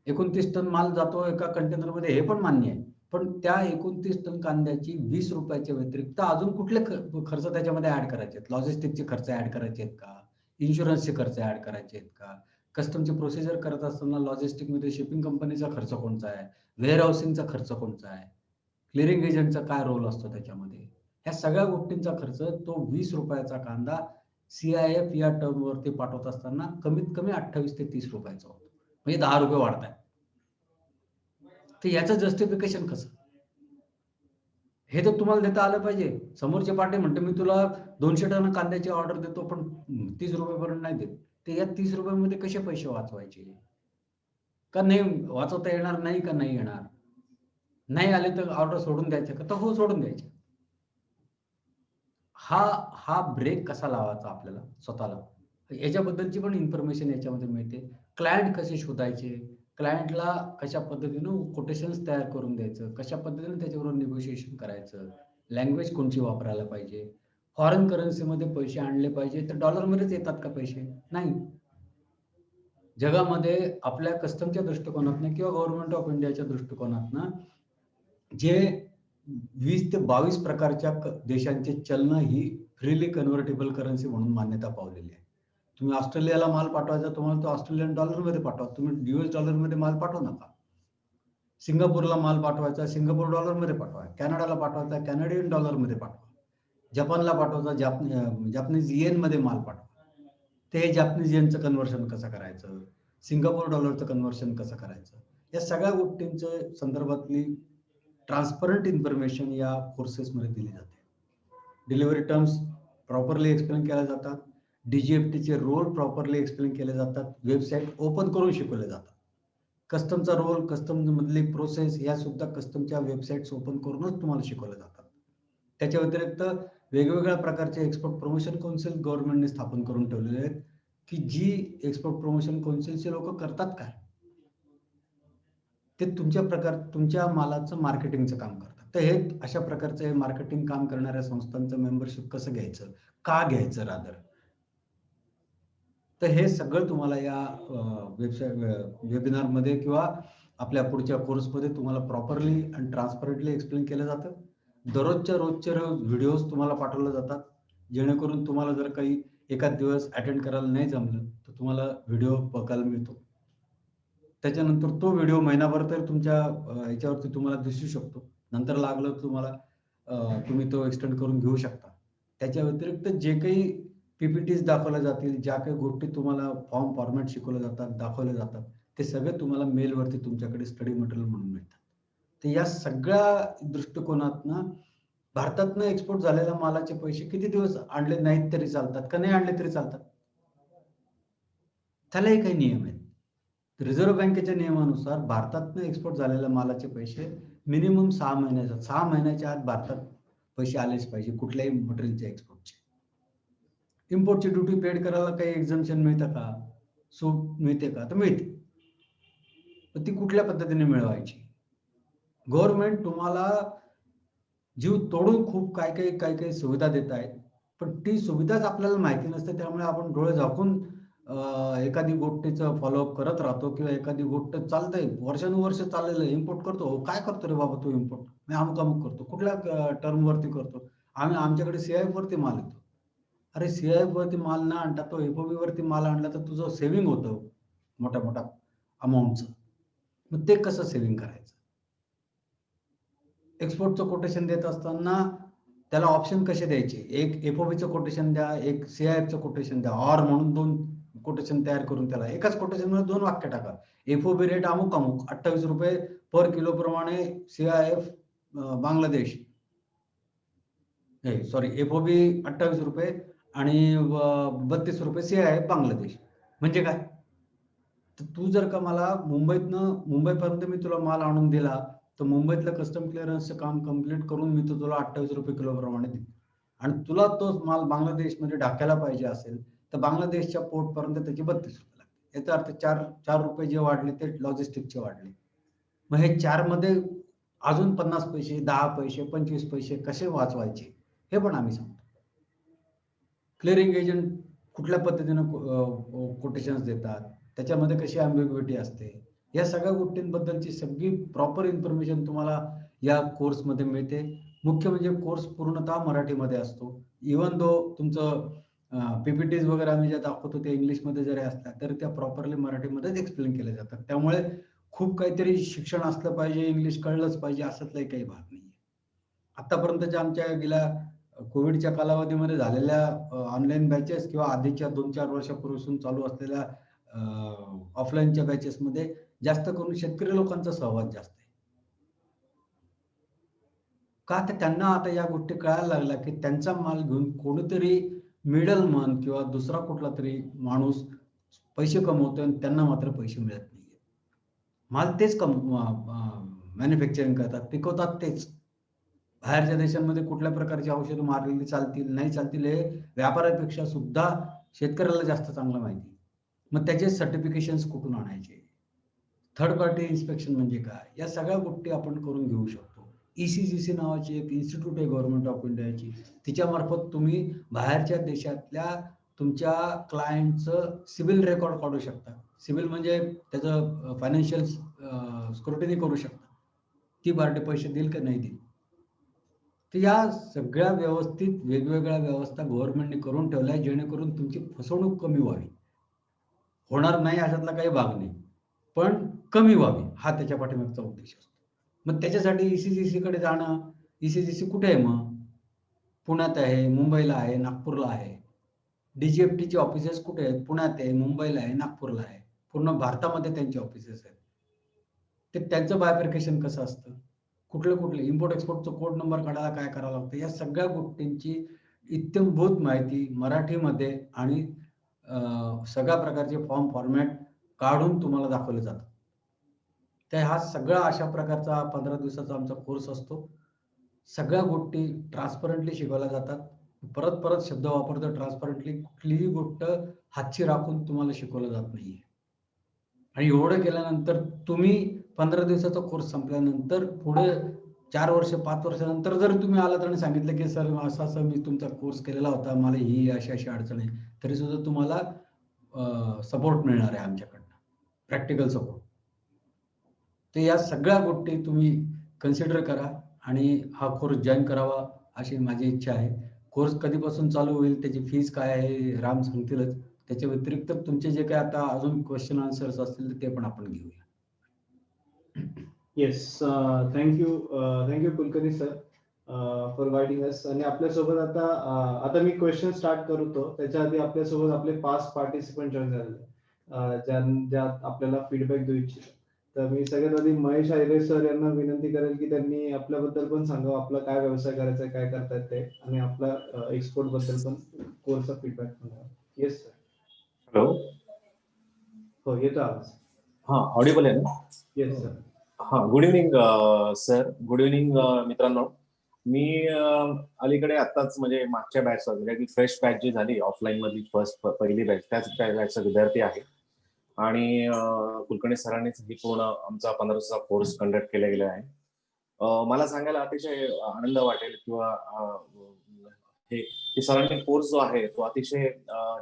29 टन माल जातो एका कंटेनरमध्ये हे पण मान्य आहे. पण त्या 29 टन कांद्याची ₹20 च्या व्यतिरिक्त अजून कुठले खर्च त्याच्यामध्ये ॲड करायचे आहेत? लॉजिस्टिक्सचे खर्च ॲड करायचे आहेत का? इन्शुरन्सचे खर्च ॲड करायचे आहेत का? कस्टमची प्रोसिजर करत असताना लॉजिस्टिकमध्ये शिपिंग कंपनीचा खर्च कोणचा आहे? वेअर हाउसिंगचा खर्च कोणचा आहे? क्लिअरिंग एजंटचा काय रोल असतो त्याच्यामध्ये? ह्या सगळ्या गोष्टींचा खर्च तो ₹20 चा कांदा सीआयएफ या टर्मवरती पाठवत असताना कमीत कमी 28 ते ₹30 चा होतो. म्हणजे ₹10 वाढताय. तर याचं जस्टिफिकेशन कसं? हे तर तुम्हाला देता आलं पाहिजे. समोरची पार्टी म्हणते मी तुला 200 टन कांद्याची ऑर्डर देतो पण ₹30 पर्यंत नाही देत. तर या ₹30 मध्ये कसे पैसे वाचवायचे? का नाही वाचवता येणार नाही का नाही येणार? नाही आले तर ऑर्डर सोडून द्यायचं का? तर हो सोडून द्यायचं. हा हा ब्रेक कसा लावायचा आपल्याला स्वतःला? याच्याबद्दलची पण इन्फॉर्मेशन याच्यामध्ये मिळते. क्लायंट कसे शोधायचे? क्लायंटला कशा पद्धतीनं कोटेशन्स तयार करून द्यायचं? कशा पद्धतीने त्याच्याबरोबर निगोशिएशन करायचं? लँग्वेज कोणची वापरायला पाहिजे? फॉरेन करन्सीमध्ये पैसे आणले पाहिजे तर डॉलरमध्येच येतात का पैसे? नाही. जगामध्ये आपल्या कस्टमच्या दृष्टिकोनातनं किंवा गव्हर्नमेंट ऑफ इंडियाच्या दृष्टिकोनातनं जे 20 ते 22 प्रकारच्या देशांची चलनं ही फ्रीली कन्व्हर्टिबल करन्सी म्हणून मान्यता पावलेली आहे. तुम्ही ऑस्ट्रेलियाला माल पाठवायचा तुम्हाला तो ऑस्ट्रेलियन डॉलरमध्ये पाठवा. तुम्ही यूएस डॉलरमध्ये माल पाठवू नका. सिंगापूरला माल पाठवायचा सिंगापूर डॉलरमध्ये पाठवा. कॅनडाला पाठवायचा कॅनेडियन डॉलरमध्ये पाठवा. जपानला पाठवायचा जापनीज येनमध्ये माल पाठवा. ते जॅपनीज येनचं कन्व्हर्शन कसं करायचं? सिंगापूर डॉलरचं कन्व्हर्शन कसं करायचं? या सगळ्या गोष्टींच्या संदर्भातली ट्रान्सपरंट इन्फॉर्मेशन या कोर्सेसमध्ये दिली जाते. डिलिव्हरी टर्म्स प्रॉपरली एक्सप्लेन केल्या जातात. डीजीएफटीचे रोल प्रॉपरली एक्सप्लेन केले जातात. वेबसाईट ओपन करून शिकवले जातात. कस्टमचा रोल, कस्टममधली प्रोसेस या सुद्धा कस्टमच्या वेबसाईट्स ओपन करूनच तुम्हाला शिकवल्या जातात. त्याच्या व्यतिरिक्त वेगवेगळ्या प्रकारचे एक्सपोर्ट प्रमोशन कौन्सिल गव्हर्नमेंटने स्थापन करून ठेवलेले आहेत, की जी एक्सपोर्ट प्रमोशन कौन्सिलचे लोक करतात काय? ते तुमच्या मालाचं मार्केटिंगचं काम करतात. तर हे अशा प्रकारचं हे मार्केटिंग काम करणाऱ्या संस्थांचं मेंबरशिप कसं घ्यायचं? का घ्यायचं रादर? तर हे सगळं तुम्हाला या वेबिनारमध्ये किंवा आपल्या पुढच्या कोर्समध्ये तुम्हाला प्रॉपरली आणि ट्रान्सपरंटली एक्सप्लेन केलं जातं. रोजच्या व्हिडिओज तुम्हाला पाठवले जातात. जेणेकरून तुम्हाला जर काही एखाद दिवस अटेंड करायला नाही जमलं, तर तुम्हाला व्हिडिओ बघायला मिळतो. त्याच्यानंतर तो व्हिडिओ महिनाभर तर तुमच्या ह्याच्यावरती तुम्हाला दिसू शकतो. नंतर लागलं तुम्हाला तुम्ही तो एक्सटेंड करून घेऊ शकता. त्याच्या व्यतिरिक्त जे काही PPTs दाखवल्या जातील, ज्या काही गोष्टी तुम्हाला फॉर्म फॉर्मॅट शिकवले जातात, दाखवले जातात, ते सगळे तुम्हाला मेलवरती तुमच्याकडे स्टडी मटेरियल म्हणून मिळतात. तर या सगळ्या दृष्टिकोनातनं भारतातनं एक्सपोर्ट झालेल्या मालाचे पैसे किती दिवस आणले नाहीत तरी चालतात का नाही आणले तरी चालतात? त्यालाही काही नियम आहेत. रिझर्व्ह बँकेच्या नियमानुसार भारतातनं एक्सपोर्ट झालेल्या मालाचे पैसे मिनिमम 6 महिन्याच्या 6 महिन्याच्या आत भारतात पैसे आलेच पाहिजे कुठल्याही मटेरियलच्या एक्सपोर्टचे. इम्पोर्टची ड्युटी पेड करायला काही एक्झम्पशन मिळतं का? सूट मिळते का? तर मिळते. पण ती कुठल्या पद्धतीने मिळवायची? गव्हर्नमेंट तुम्हाला जीव तोडून खूप काही सुविधा देत आहेत. पण ती सुविधाच आपल्याला माहिती नसते, त्यामुळे आपण डोळे झाकून एखादी गोष्टीचं फॉलोअप करत राहतो किंवा एखादी गोष्ट चालतंय, वर्षानुवर्ष चाललेलं आहे, इम्पोर्ट करतो. "अहो, काय करतो रे बाबा तू इम्पोर्ट?" "मी अमुक-अमुक करतो." "कुठल्या टर्मवरती करतो?" "आमच्याकडे CIF वरती माल येतो." अरे CIF वरती माल न आणता तो FOB वरती माल आणला तर तुझं सेव्हिंग होतं मोठ्या-मोठ्या अमाउंटचं. मग ते कसं सेव्हिंग करायचं? एक्सपोर्टचं कोटेशन देत असताना त्याला ऑप्शन कसे द्यायचे? एक FOBचं कोटेशन द्या, एक CIFचं कोटेशन द्या. ऑर म्हणून 2 कोटेशन तयार करून त्याला एकाच कोटेशनमध्ये 2 वाक्य टाका. FOB रेट अमुक-अमुक ₹28 पर किलो प्रमाणे CIF बांगलादेश. सॉरी FOB ₹28 आणि ₹32 CIF बांगलादेश. म्हणजे काय? तर तू जर का मला मुंबईपर्यंत मी तुला माल आणून दिला, तर मुंबईतलं कस्टम क्लिअरन्सचं काम कंप्लीट करून मी तो तुला ₹28 किलो प्रमाणे देईन. आणि तुला तोच माल बांगलादेशमध्ये टाकायला पाहिजे असेल, तर बांगलादेशच्या पोर्टपर्यंत त्याचे ₹32 लागतील. याचा अर्थ ₹4 जे वाढले ते लॉजिस्टिकचे वाढले. मग हे 4 मध्ये अजून 50 पैसे, 10 पैसे, 25 पैसे कसे वाचवायचे हे पण आम्ही सांगतो. क्लिअरिंग एजंट कुठल्या पद्धतीनं कोटेशन्स देतात, त्याच्यामध्ये कशी अँबिग्युइटी असते, या सगळ्या गोष्टींबद्दलची सगळी प्रॉपर इन्फॉर्मेशन तुम्हाला या कोर्समध्ये मिळते. मुख्य म्हणजे कोर्स पूर्णतः मराठीमध्ये असतो. इव्हन दो तुमचं PPTs वगैरे आम्ही ज्या दाखवतो ते इंग्लिशमध्ये जरी असल्या तरी त्या प्रॉपरली मराठीमध्येच एक्सप्लेन केल्या जातात. त्यामुळे खूप काहीतरी शिक्षण असलं पाहिजे, इंग्लिश कळलंच पाहिजे अशातलाही काही भाग नाहीये. आतापर्यंतच्या आमच्या गेल्या कोविडच्या कालावधीमध्ये झालेल्या ऑनलाईन बॅचेस किंवा आधीच्या 2-4 वर्षापूर्वीपासून चालू असलेल्या ऑफलाईनच्या बॅचेसमध्ये जास्त करून शेतकरी लोकांचा सहभाग जास्त आहे. का तर त्यांना आता या गोष्टी कळायला लागल्या, की त्यांचा माल घेऊन कोणीतरी मिडलमन किंवा दुसरा कुठलातरी माणूस पैसे कमवतोय आणि त्यांना मात्र पैसे मिळत नाहीये. माल तेच मॅन्युफॅक्चरिंग करतात, पिकवतात तेच. बाहेरच्या देशांमध्ये कुठल्या प्रकारची औषधं मारलेली चालतील, नाही चालतील हे व्यापाऱ्यापेक्षा सुद्धा शेतकऱ्याला जास्त चांगलं माहिती. मग त्याचे सर्टिफिकेशन्स कुठून आणायचे? थर्ड पार्टी इन्स्पेक्शन म्हणजे काय? या सगळ्या गोष्टी आपण करून घेऊ शकतो. ECGC नावाची एक इन्स्टिट्यूट आहे गव्हर्नमेंट ऑफ इंडियाची. तिच्यामार्फत तुम्ही बाहेरच्या देशातल्या तुमच्या क्लायंटचं सिव्हिल रेकॉर्ड काढू शकता. सिव्हिल म्हणजे त्याचं फायनान्शियल स्क्रुटिनी करू शकता. ती पार्टी पैसे देईल का नाही देईल? तर या सगळ्या व्यवस्थित वेगवेगळ्या व्यवस्था गव्हर्नमेंटने करून ठेवल्या जेणेकरून तुमची फसवणूक कमी व्हावी. होणार नाही अशातला काही भाग नाही. पण कमी व्हावी हा त्याच्या पाठीमागचा उद्देश असतो. मग त्याच्यासाठी ECGC कडे जाणं. ECGC कुठे आहे मग? पुण्यात आहे, मुंबईला आहे, नागपूरला आहे. DGFTचे ऑफिसेस कुठे आहेत? पुण्यात आहे, मुंबईला आहे, नागपूरला आहे. पूर्ण भारतामध्ये त्यांचे ऑफिसेस आहेत. ते त्यांचं बायफर्केशन कसं असतं? कुठले इम्पोर्ट एक्सपोर्टचा कोड नंबर काढायला काय करावं लागतं? या सगळ्या गोष्टींची इत्थंभूत माहिती मराठीमध्ये आणि सगळ्या प्रकारचे फॉर्म फॉर्मॅट काढून तुम्हाला दाखवले जातात. तर हा सगळा अशा प्रकारचा 15 दिवसाचा आमचा कोर्स असतो. सगळ्या गोष्टी ट्रान्सपरंटली शिकवल्या जातात. परत शब्द वापरतो ट्रान्सपरंटली. कुठलीही गोष्ट हातची राखून तुम्हाला शिकवलं जात नाहीये. आणि एवढं केल्यानंतर तुम्ही 15 दिवसाचा कोर्स संपल्यानंतर पुढे 4 वर्ष, 5 वर्षानंतर जर तुम्ही आलात आणि सांगितलं, की "सर असा मी तुमचा कोर्स केलेला होता. मला ही अशी अडचण आहे." तरी सुद्धा तुम्हाला सपोर्ट मिळणार आहे आमच्याकडनं. Practical support. तर या सगळ्या गोष्टी तुम्ही कन्सिडर करा आणि हा कोर्स जॉइन करावा अशी माझी इच्छा आहे. कोर्स कधीपासून चालू होईल, त्याची फीस काय आहे, राम सांगतीलच. त्याच्या व्यतिरिक्त तुमचे जे काही आता अजून क्वेश्चन आन्सर्स असतील तर ते पण आपण घेऊया. Yes, thank you Kulkarni sir. For guiding us. आणि आपल्यासोबत आता मी क्वेश्चन स्टार्ट करतो त्याच्या आधी आपल्यासोबत आपले 5 पार्टिसिपंट जॉईन झालेले ज्यात आपल्याला फीडबॅक देऊ इच्छितो. तर मी सगळ्यात आधी महेश आयरे सर यांना विनंती करेल की त्यांनी आपल्याबद्दल पण सांगावं, आपला काय व्यवसाय करायचा आहे, काय करतायत ते, आणि आपला एक्सपोर्ट बद्दल पण कोर्सचा फीडबॅक पण द्यावा. Yes sir. हॅलो. हो, येतो आवाज. हा, ऑडिबल आहे ना? Yes sir. हा, good evening sir. Good evening मित्रांनो. मी अलीकडे आत्ताच म्हणजे मागच्या बॅच म्हणजे फ्रेश बॅच जी झाली ऑफलाईन मधली पहिली बॅच, त्याच बॅचचा विद्यार्थी आहे. आणि कुलकर्णी सरांनीच ही पूर्ण आमचा 15 दिवसाचा कोर्स कंडक्ट केला गेला आहे. मला सांगायला अतिशय आनंद वाटेल किंवा हे सरांनी कोर्स जो आहे तो अतिशय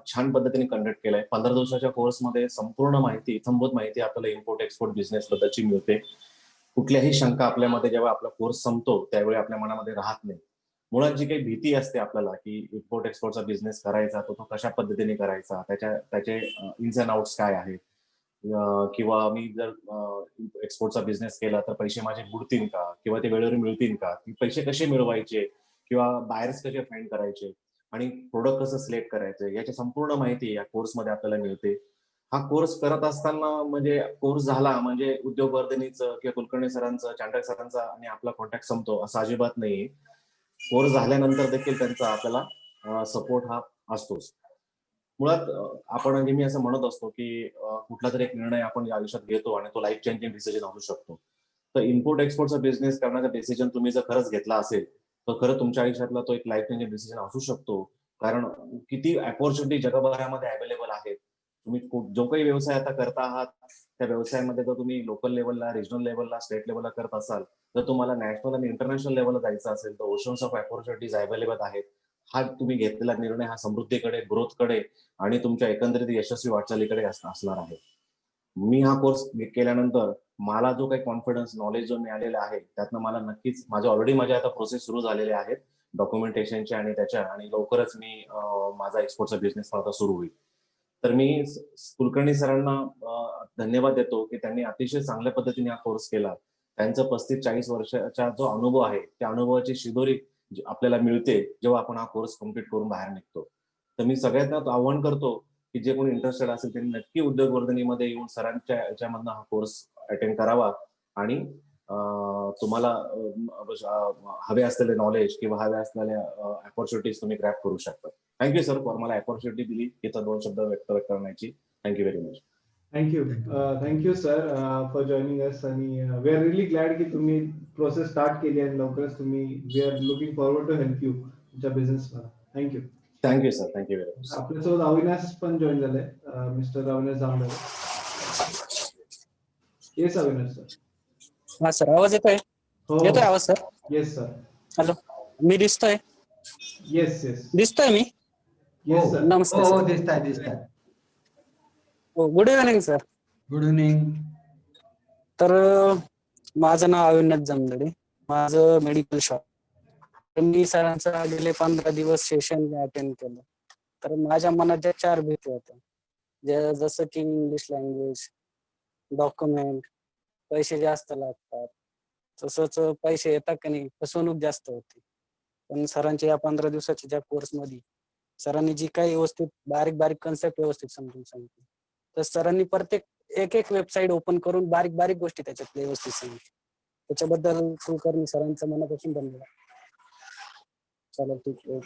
छान पद्धतीने कंडक्ट केलाय. 15 दिवसाच्या कोर्समध्ये संपूर्ण माहिती, इत्थंभूत माहिती आपल्याला इम्पोर्ट एक्सपोर्ट बिझनेस बद्दलची मिळते. कुठल्याही शंका आपल्यामध्ये जेव्हा आपला कोर्स संपतो त्यावेळी आपल्या मनामध्ये राहत नाही. मुळात जी काही भीती असते आपल्याला की इम्पोर्ट एक्सपोर्टचा बिझनेस करायचा तो कशा पद्धतीने करायचा, त्याचे इन्स अँड आउट्स काय आहेत, किंवा मी जर एक्सपोर्टचा बिझनेस केला तर पैसे माझे बुडतील का, किंवा ते वेळेवर मिळतील का, पैसे कसे मिळवायचे, किंवा बायर्स कसे फाइंड करायचे, आणि प्रोडक्ट कसं सिलेक्ट करायचं, याची संपूर्ण माहिती या कोर्समध्ये आपल्याला मिळते. हा कोर्स करत असताना म्हणजे कोर्स झाला म्हणजे उद्योगवर्धनीचं किंवा कुलकर्णी सरांचं, चांडक सरांचा आणि आपला कॉन्टॅक्ट संपतो असं अजिबात नाही. कोर्स झाल्यानंतर देखील त्यांचा आपल्याला सपोर्ट हा असतोच. मुळात आपण नेहमी असं म्हणत असतो की कुठला तरी एक निर्णय आपण आयुष्यात घेतो आणि तो लाईफ चेंजिंग डिसिजन असू शकतो. तर इम्पोर्ट एक्सपोर्टचा बिझनेस करण्याचा डिसिजन तुम्ही जर खरंच घेतला असेल तर खरं तुमच्या आयुष्यातला तो एक लाईफ चेंजिंग डिसिजन असू शकतो. कारण किती अपॉर्च्युनिटी जगभरामध्ये अवेलेबल आहेत. तुम्ही जो काही व्यवसाय आता करता आहात त्या व्यवसायामध्ये जर तुम्ही लोकल लेवलला, रिजनल लेवलला, स्टेट लेवलला करत असाल, जर तुम्हाला नॅशनल आणि इंटरनॅशनल लेवलला जायचं असेल तर ओशन्स ऑफ अपॉर्च्युनिटीज अवेलेबल आहेत. हा तुम्ही घेतलेला निर्णय हा समृद्धीकडे, ग्रोथकडे आणि तुमच्या एकंदरीत यशस्वी वाटचालीकडे असणार आहे. मी हा कोर्स केल्यानंतर मला जो काही कॉन्फिडन्स, नॉलेज जो मिळालेला आहे त्यातनं मला नक्कीच माझ्या आता प्रोसेस सुरू झालेले आहेत डॉक्युमेंटेशनच्या आणि लवकरच मी माझा एक्सपोर्टचा बिझनेस आता सुरू होईल. तर मी कुलकर्णी सरांना धन्यवाद देतो की त्यांनी अतिशय चांगल्या पद्धतीने हा कोर्स केला. त्यांचं 35-40 वर्षाचा जो अनुभव आहे त्या अनुभवाची शिदोरी आपल्याला मिळते जेव्हा आपण हा कोर्स कम्प्लीट करून बाहेर निघतो. तर मी सगळ्यांना आव्हान करतो की जे कोणी इंटरेस्टेड असेल त्यांनी नक्की उद्योगवर्धनीमध्ये येऊन सरांच्या याच्यामधनं हा कोर्स अटेंड करावा आणि तुम्हाला हवे असलेले नॉलेज किंवा हवे असलेल्या अपॉर्च्युनिटीज तुम्ही ग्रॅब करू शकता. थँक्यू सर फॉर मला अपॉर्च्युनिटी दिली इथं 2 शब्द व्यक्त करण्याची. Thank you very much. Thank you sir for joining us. आणि वी आर रिअली ग्लॅड की तुम्ही प्रोसेस स्टार्ट केली आणि लवकरच we are looking forward to help you तुमच्या बिझनेसला. Thank you. Thank you sir. Thank you very much. आपल्यासोबत अविनाश पण जॉईन झाले. Mister Avinash Jambhale. Yes Avinash sir. हा सर, आवाज येतोय? हो. येतोय आवाज सर? Yes sir. हॅलो, मी दिसतोय? येस. दिसतोय मी? Yes sir. नमस्ते हो, सर. दिसताय. हो, good evening sir. Good evening. तर माझं नाव अविनाश जामदडे. माझं मेडिकल शॉप. मी सरांचा गेले 15 दिवस सेशन अटेंड केलं. तर माझ्या मनात ज्या 4 भीती होत्या, जसं की इंग्लिश लँग्वेज, डॉक्युमेंट, पैसे जास्त लागतात, तसंच पैसे येतात का नाही, फसवणूक जास्त होती. पण सरांच्या या 15 दिवसाच्या ज्या कोर्समध्ये सरांनी जी काही व्यवस्थित बारीक कन्सेप्ट व्यवस्थित समजून सांगितली, तर सरांनी प्रत्येक एक वेबसाईट ओपन करून बारीक गोष्टी त्याच्यात व्यवस्थित सांगितली. त्याच्याबद्दल कुलकर्णी सरांचं मनापासून धन्यवाद. चला ठीक आहे.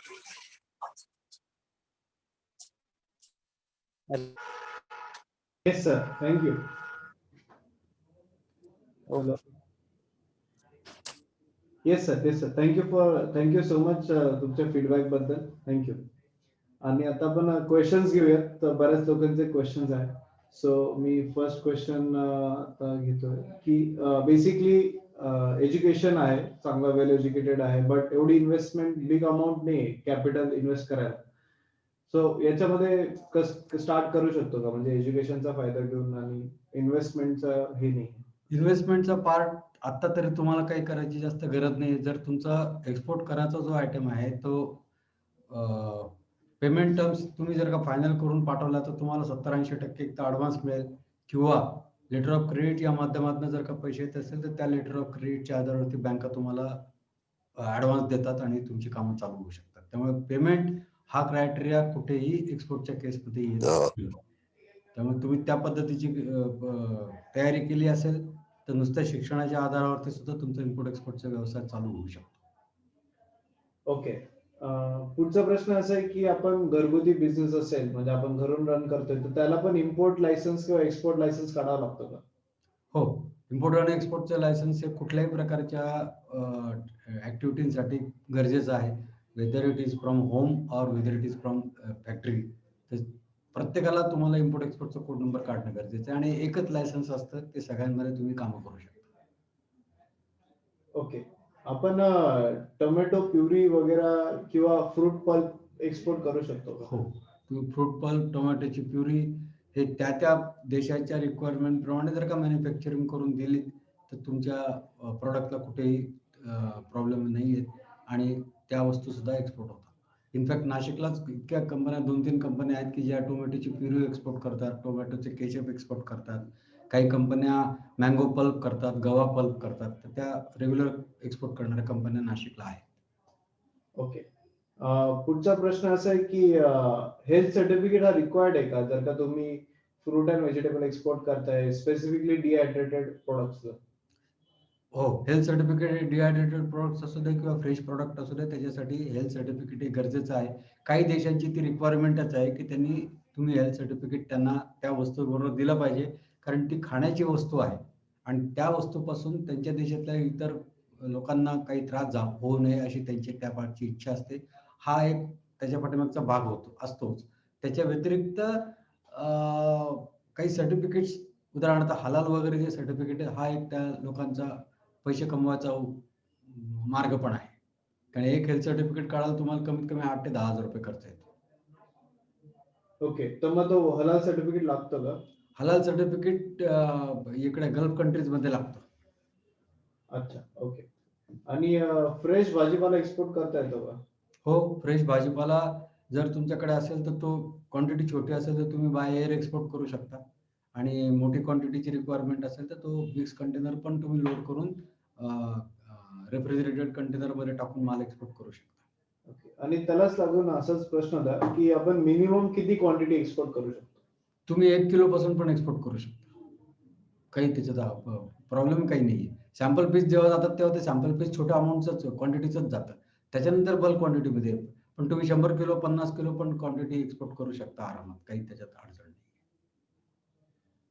Yes sir. Thank you. Yes sir. Thank you so much तुमच्या फीडबॅक बद्दल. थँक्यू. आणि आता आपण क्वेश्चन्स घेऊयात. तर बऱ्याच लोकांचे क्वेश्चन्स आहेत. सो मी फर्स्ट क्वेश्चन आता घेतोय की बेसिकली एज्युकेशन आहे, चांगला वेल एज्युकेटेड आहे, बट एवढी इन्व्हेस्टमेंट बिग अमाऊंट नाही कॅपिटल इन्व्हेस्ट करायला. सो याच्यामध्ये स्टार्ट करू शकतो का, म्हणजे एज्युकेशनचा फायदा घेऊन आणि इन्व्हेस्टमेंटचा हे नाही? इन्व्हेस्टमेंटचा पार्ट आता तरी तुम्हाला काही करायची जास्त गरज नाही. जर तुमचा एक्सपोर्ट करायचा जो आयटम आहे तो पेमेंट टर्म्स तुम्ही जर का फायनल करून पाठवला तर तुम्हाला 70-80% एक तर ॲडव्हान्स मिळेल, किंवा लेटर ऑफ क्रेडिट या माध्यमातून जर का पैसे येत असेल तर त्या लेटर ऑफ क्रेडिटच्या आधारावरती बँका तुम्हाला ऍडव्हान्स देतात आणि तुमची कामं चालू होऊ शकतात. त्यामुळे पेमेंट हा क्रायटेरिया कुठेही एक्सपोर्टच्या केसमध्ये येत नाही. त्यामुळे तुम्ही त्या पद्धतीची तयारी केली असेल तर नुसत्या शिक्षणाच्या आधारावरती सुद्धा तुमचा इम्पोर्ट एक्सपोर्टचा व्यवसाय चालू होऊ शकतो. ओके. पुढचा प्रश्न असा आहे की आपण घरगुती बिझनेस असेल म्हणजे आपण घरून रन करतोय तर त्याला पण इम्पोर्ट लायसन्स किंवा एक्सपोर्ट लायसन्स काढावं लागतं का? हो, इम्पोर्ट आणि एक्सपोर्टचं लायसन्स हे कुठल्याही प्रकारच्या ऍक्टिव्हिटीसाठी गरजेचं आहे. Whether it is from home or whether it is from factory. तर प्रत्येकाला तुम्हाला इम्पोर्ट एक्सपोर्टचा कोड नंबर काढणं गरजेचं आहे आणि एकच लायसन्स असतं, ते सगळ्यांमध्ये तुम्ही कामं करू शकता. ओके. आपण टोमॅटो प्युरी वगैरे किंवा फ्रूट पल्प एक्सपोर्ट करू शकतो का? हो, तुम्ही फ्रूट पल्प, टोमॅटोची प्युरी हे त्या देशाच्या रिक्वायरमेंट प्रमाणे जर का मॅन्युफॅक्चरिंग करून दिली तर तुमच्या प्रॉडक्टला कुठेही प्रॉब्लेम नाही येत आणि त्या वस्तू सुद्धा एक्सपोर्ट होतात. इनफॅक्ट नाशिकलाच इतक्या कंपन्या 2-3 कंपन्या आहेत की ज्या टोमॅटोची प्युरी एक्सपोर्ट करतात, टोमॅटोचे केचप एक्सपोर्ट करतात. काही कंपन्या मँगो पल्प करतात, गवा पल्प करतात. तर त्या रेग्युलर एक्सपोर्ट करणाऱ्या कंपन्या नाशिकला आहेत. ओके. पुढचा प्रश्न असा आहे की हेल्थ सर्टिफिकेट हा रिक्वायर्ड आहे का जर का तुम्ही फ्रूट अँड व्हेजिटेबल एक्सपोर्ट करताय स्पेसिफिकली डिहायड्रेटेड प्रोडक्ट्स? हो, हेल्थ सर्टिफिकेट डिहायड्रेटेड प्रोडक्ट्स असू दे किंवा फ्रेश प्रोडक्ट असू दे त्याच्यासाठी हेल्थ सर्टिफिकेट हे गरजेचं आहे. काही देशांची ती रिक्वायरमेंटच आहे की तुम्ही हेल्थ सर्टिफिकेट त्यांना त्या वस्तूबरोबर दिलं पाहिजे, कारण ती खाण्याची वस्तू आहे आणि त्या वस्तूपासून त्यांच्या देशातल्या इतर लोकांना काही त्रास होऊ नये अशी त्यांची त्या पाठची इच्छा असते. हा एक त्याच्या पाठीमागचा भाग असतोच. त्याच्या व्यतिरिक्त काही सर्टिफिकेट्स उदाहरणार्थ हलाल वगैरे जे सर्टिफिकेट आहे हा एक त्या लोकांचा पैसे कमवायचा मार्ग पण आहे. कारण एक हेल्थ सर्टिफिकेट काढायला तुम्हाला कमीत कमी 8,000 ते 10,000 रुपये खर्च येतो. ओके. तर मग तो हलाल सर्टिफिकेट लागतो का? हलाल सर्टिफिकेट इकडे गल्फ कंट्रीज मध्ये लागतं. अच्छा. ओके. आणि फ्रेश भाजीपाला एक्सपोर्ट करता येतो का? हो, फ्रेश भाजीपाला जर तुमच्याकडे असेल तर तो क्वांटिटी छोटी असेल तर तुम्ही बाय एअर एक्सपोर्ट करू शकता आणि मोठी क्वांटिटीची रिक्वायरमेंट असेल तर तो मिक्स कंटेनर पण तुम्ही लोड करून रेफ्रिजरेटेड कंटेनर मध्ये टाकून माल एक्सपोर्ट करू शकता. ओके. आणि त्यालाच लागून असाच प्रश्न होता की आपण मिनिमम किती क्वांटिटी एक्सपोर्ट करू शकतो? तुम्ही 1 किलो पासून पण एक्सपोर्ट करू शकता. काही त्याच्यात प्रॉब्लेम काही नाहीये. सॅम्पल पीस जेव्हा जातात तेव्हा ते सॅम्पल पीस छोट्या अमाऊंटच क्वांटिटीचंच जातं. त्याच्यानंतर बल्क क्वांटिटीमध्ये येतं. पण तुम्ही 100 किलो 50 किलो पण क्वांटिटी एक्सपोर्ट करू शकता आरामात. काही त्याच्यात अडचण नाही.